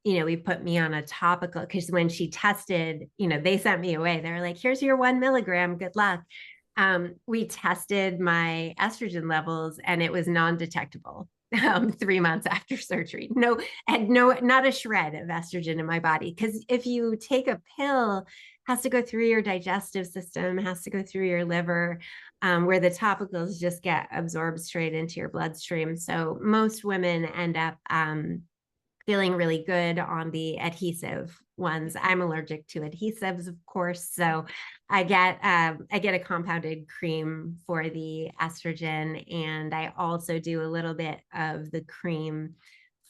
we put me on a topical because when she tested, they sent me away. They were like, here's your 1 milligram, good luck. We tested my estrogen levels and it was non-detectable. 3 months after surgery, not a shred of estrogen in my body. Because if you take a pill, it has to go through your digestive system, has to go through your liver, where the topicals just get absorbed straight into your bloodstream. So most women end up feeling really good on the adhesive ones. I'm allergic to adhesives, of course, so I get a compounded cream for the estrogen, and I also do a little bit of the cream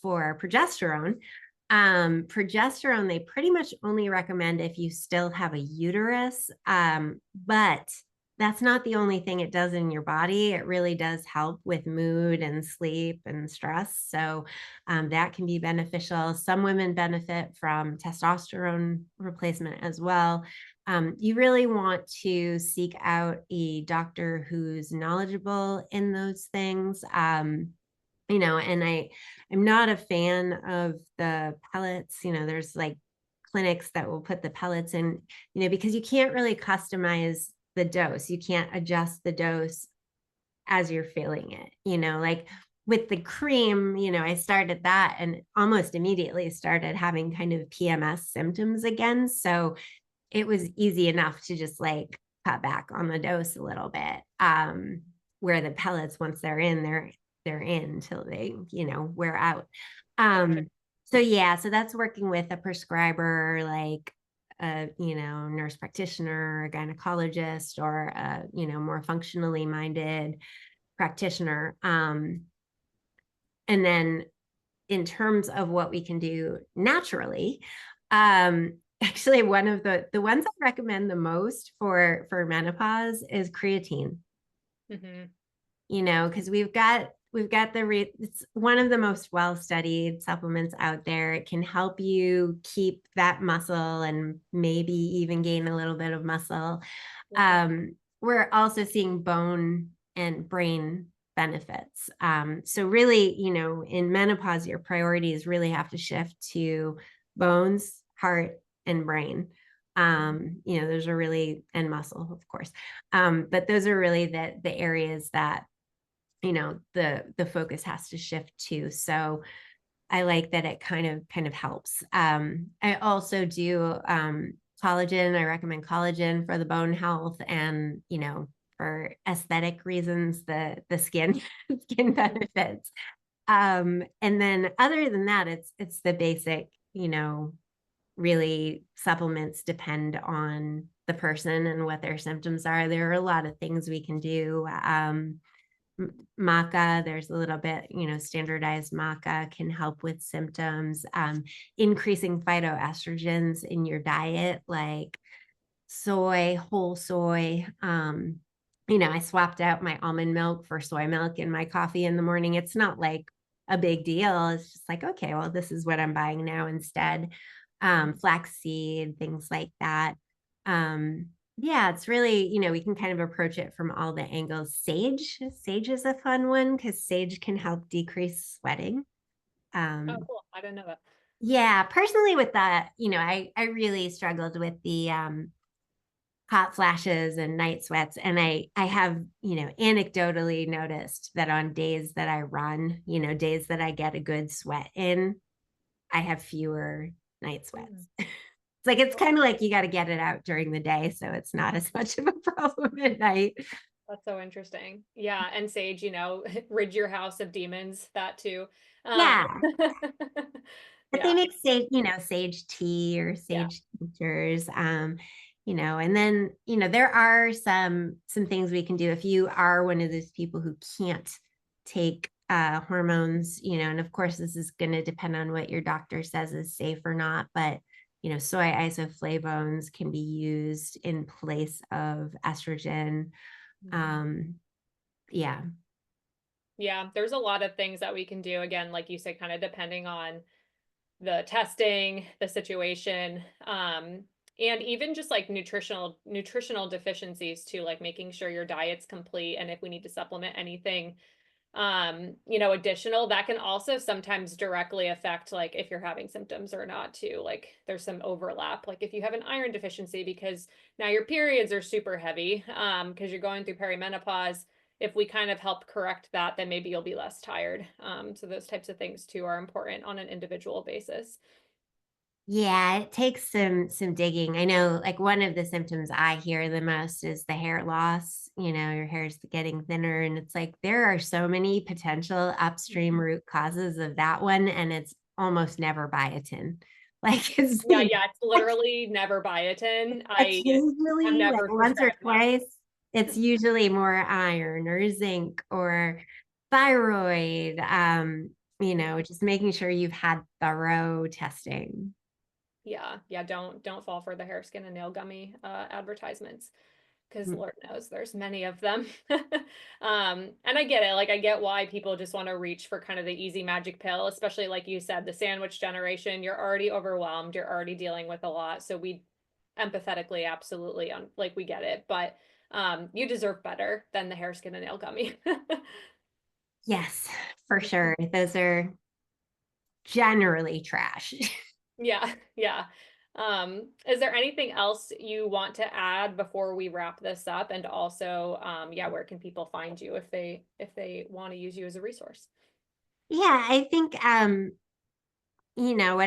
for progesterone. Progesterone, they pretty much only recommend if you still have a uterus, but that's not the only thing it does in your body. It really does help with mood and sleep and stress. So that can be beneficial. Some women benefit from testosterone replacement as well. You really want to seek out a doctor who's knowledgeable in those things. And I'm not a fan of the pellets. There's like clinics that will put the pellets in, because you can't really customize the dose. You can't adjust the dose as you're feeling it, like with the cream, I started that and almost immediately started having kind of PMS symptoms again. So it was easy enough to just like cut back on the dose a little bit. where the pellets, once they're in till they, wear out. Gotcha. So yeah, so that's working with a prescriber, like a, nurse practitioner, a gynecologist, or a, more functionally minded practitioner. And then in terms of what we can do naturally, actually one of the ones I recommend the most for menopause is creatine. Hmm. Because we've got it's one of the most well studied supplements out there. It can help you keep that muscle and maybe even gain a little bit of muscle. Yeah. We're also seeing bone and brain benefits. So really, in menopause, your priorities really have to shift to bones, heart, and brain. Those are really, and muscle, of course. But those are really the areas that, the focus has to shift to. So I like that it kind of helps. I also do collagen. I recommend collagen for the bone health, and for aesthetic reasons, the skin skin benefits. And then other than that, it's the basic, really supplements depend on the person and what their symptoms are. There are a lot of things we can do. Maca, there's a little bit, standardized maca can help with symptoms. Increasing phytoestrogens in your diet, like soy, whole soy. I swapped out my almond milk for soy milk in my coffee in the morning. It's not like a big deal. It's just like, okay, well, this is what I'm buying now instead. Flaxseed, things like that. Um, yeah, it's really, we can kind of approach it from all the angles. Sage is a fun one because sage can help decrease sweating. Oh, Um, cool. I didn't know that. yeah, personally with that, I really struggled with the hot flashes and night sweats. And I have, anecdotally noticed that on days that I run, days that I get a good sweat in, I have fewer night Mm. sweats. It's like, it's Cool. kind of like you got to get it out during the day. So it's not as much of a problem at night. That's so interesting. Yeah, and sage, rid your house of demons, that too. Um, Yeah. But they yeah, make sage, sage tea or yeah. sage tinctures. And then, there are some things we can do if you are one of those people who can't take hormones, and of course this is going to depend on what your doctor says is safe or not, but soy isoflavones can be used in place of estrogen. Mhm. Um, yeah. Yeah, there's a lot of things that we can do. Again, like you said, kind of depending on the testing, the situation, and even just like nutritional deficiencies too, like making sure your diet's complete, and if we need to supplement anything additional, that can also sometimes directly affect like if you're having symptoms or not too. Like there's some overlap. Like if you have an iron deficiency because now your periods are super heavy, because you're going through perimenopause, if we kind of help correct that, then maybe you'll be less tired. So those types of things too are important on an individual basis. Yeah, it takes some digging. I know like one of the symptoms I hear the most is the hair loss. Your hair is getting thinner, and it's like there are so many potential upstream root causes of that one, and it's almost never biotin. Like it's Yeah, yeah, it's literally never biotin. I it's have usually like never once or prescribed twice, it's usually more iron or zinc or thyroid. that. Just making sure you've had thorough testing. Yeah, yeah, don't fall for the hair, skin, and nail gummy advertisements, because Mm. Lord knows there's many of them. And I get it. Like I get why people just want to reach for kind of the easy magic pill, especially like you said, the sandwich generation. You're already overwhelmed. You're already dealing with a lot. So we empathetically, absolutely, like we get it. But you deserve better than the hair, skin, and nail gummy. Yes, for sure. Those are generally trash. Yeah, yeah. Is there anything else you want to add before we wrap this up? And also, yeah, where can people find you if they want to use you as a resource? Yeah, I think what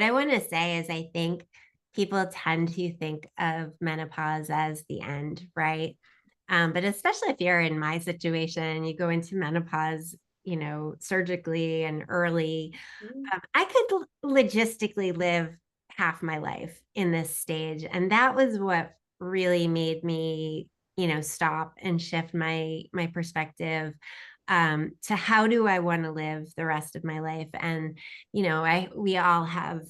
I want to say is I think people tend to think of menopause as the end, right? But especially if you're in my situation, you go into menopause, surgically and early. Mm. I could logistically live half my life in this stage. And that was what really made me, stop and shift my perspective, to how do I want to live the rest of my life. And, we all have,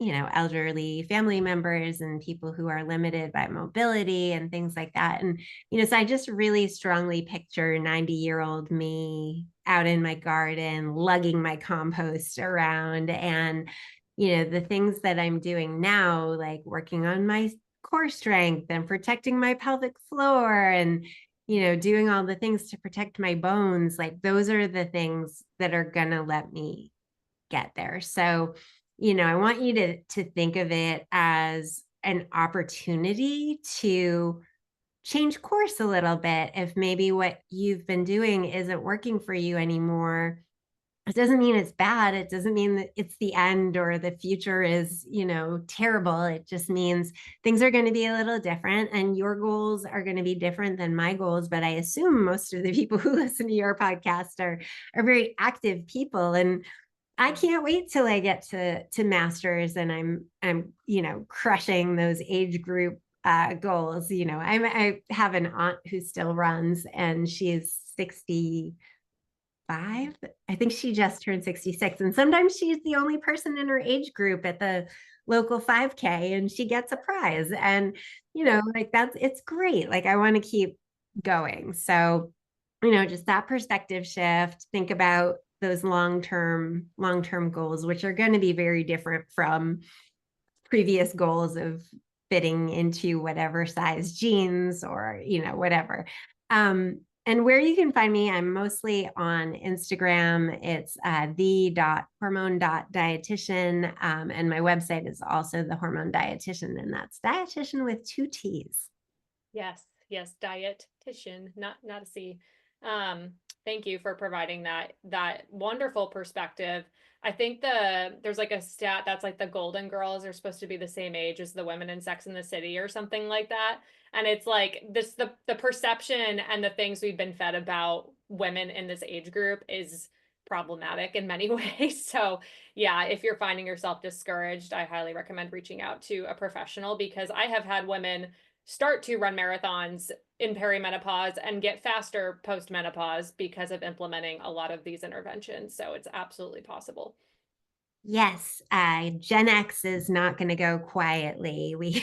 elderly family members and people who are limited by mobility and things like that. And, so I just really strongly picture 90-year-old me out in my garden, lugging my compost around. And, the things that I'm doing now, like working on my core strength and protecting my pelvic floor and, doing all the things to protect my bones, like those are the things that are going to let me get there. So, I want you to think of it as an opportunity to change course a little bit. If maybe what you've been doing isn't working for you anymore, it doesn't mean it's bad. It doesn't mean that it's the end or the future is, terrible. It just means things are going to be a little different and your goals are going to be different than my goals. But I assume most of the people who listen to your podcast are very active people. And I can't wait till I get to masters and I'm crushing those age group goals. I have an aunt who still runs and she's 65. I think she just turned 66. And sometimes she's the only person in her age group at the local 5K and she gets a prize. And, like it's great. Like I want to keep going. So, just that perspective shift, think about those long-term goals, which are going to be very different from previous goals of fitting into whatever size jeans or, whatever. And where you can find me, I'm mostly on Instagram. It's the.hormone.dietitian. And my website is also the Hormone Dietitian, and that's dietitian with 2 T's. Yes, yes, dietitian, not a C. Thank you for providing that wonderful perspective. I think there's like a stat that's like the Golden Girls are supposed to be the same age as the women in Sex and the City or something like that. And it's like this the perception and the things we've been fed about women in this age group is problematic in many ways. So yeah, if you're finding yourself discouraged, I highly recommend reaching out to a professional because I have had women start to run marathons in perimenopause and get faster post-menopause because of implementing a lot of these interventions. So it's absolutely possible. Yes, Gen X is not going to go quietly. We've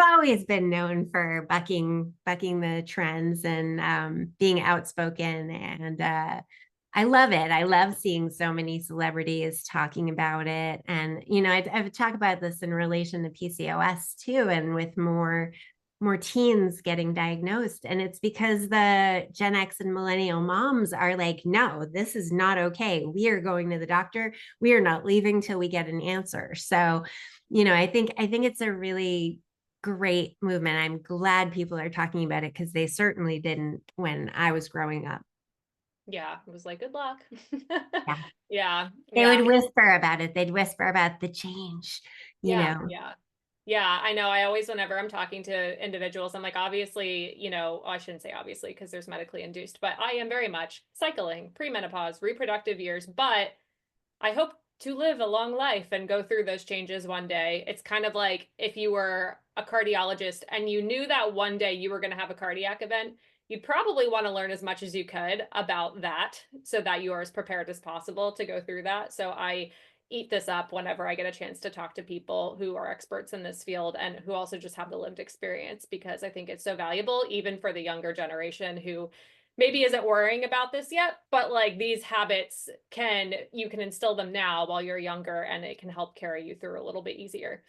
always been known for bucking the trends and being outspoken, and I love it. I love seeing so many celebrities talking about it, and I've talked about this in relation to PCOS too, and with more teens getting diagnosed. And it's because the Gen X and millennial moms are like, no, this is not okay. We are going to the doctor. We are not leaving till we get an answer. So, I think it's a really great movement. I'm glad people are talking about it because they certainly didn't when I was growing up. Yeah, it was like, good luck. Yeah. Yeah, They yeah, would whisper about it. They'd whisper about the change, you yeah, know. yeah. Yeah, I know. I always, whenever I'm talking to individuals, I'm like, obviously, I shouldn't say obviously because there's medically induced, but I am very much cycling, premenopause, reproductive years, but I hope to live a long life and go through those changes one day. It's kind of like if you were a cardiologist and you knew that one day you were going to have a cardiac event, you'd probably want to learn as much as you could about that so that you are as prepared as possible to go through that. So I eat this up whenever I get a chance to talk to people who are experts in this field and who also just have the lived experience because I think it's so valuable, even for the younger generation who maybe isn't worrying about this yet, but like these habits you can instill them now while you're younger and it can help carry you through a little bit easier.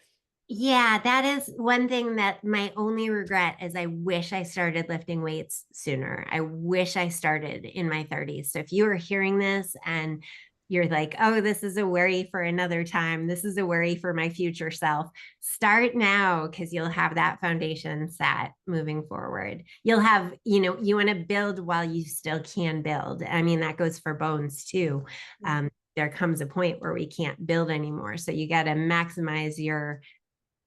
Yeah, that is one thing that my only regret is I wish I started lifting weights sooner. I wish I started in my 30s. So if you are hearing this and you're like, oh, this is a worry for another time, this is a worry for my future self, start now because you'll have that foundation set moving forward. You'll have, you want to build while you still can build. I mean, that goes for bones too. There comes a point where we can't build anymore. So you got to maximize your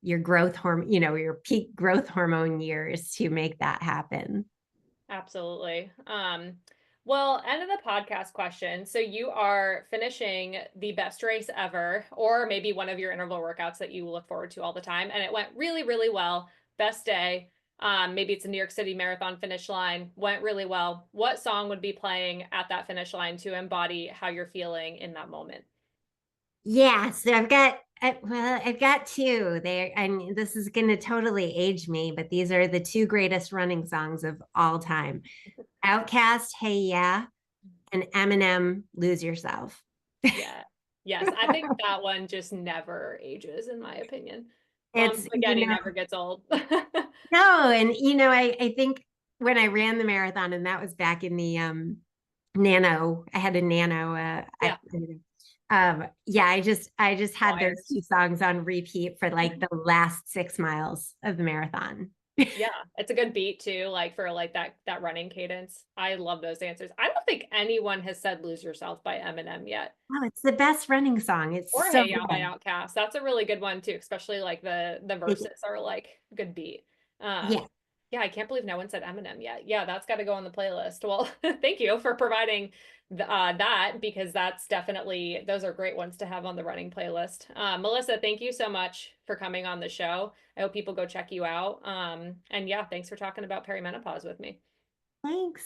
your growth hormone, your peak growth hormone years to make that happen. Absolutely. Well, end of the podcast question. So you are finishing the best race ever, or maybe one of your interval workouts that you look forward to all the time, and it went really, really well. Best day. Maybe it's a New York City Marathon finish line. Went really well. What song would be playing at that finish line to embody how you're feeling in that moment? Yeah, so I've got two there, and this is going to totally age me, but these are the two greatest running songs of all time. Outcast, Hey Yeah, and Eminem, Lose Yourself. Yeah. Yes, I think that one just never ages, in my opinion. Mom It's, spaghetti never gets old. no, and I think when I ran the marathon, and that was back in the nano, I had a nano, Yeah. yeah, I just had those Wires. two songs on repeat for like the last 6 miles of the marathon. Yeah, it's a good beat too, like for like that running cadence. I love those answers. I don't think anyone has said "Lose Yourself" by Eminem yet, Oh, it's the best running song. or It's so "Hey Ya" by good. Outkast. That's a really good one too, especially like the verses are like a good beat. Yeah, Yeah, I can't believe no one said Eminem yet. Yeah, that's got to go on the playlist. Well, thank you for providing that, because that's definitely, those are great ones to have on the running playlist. Melissa, thank you so much for coming on the show. I hope people go check you out. And yeah, thanks for talking about perimenopause with me. thanks.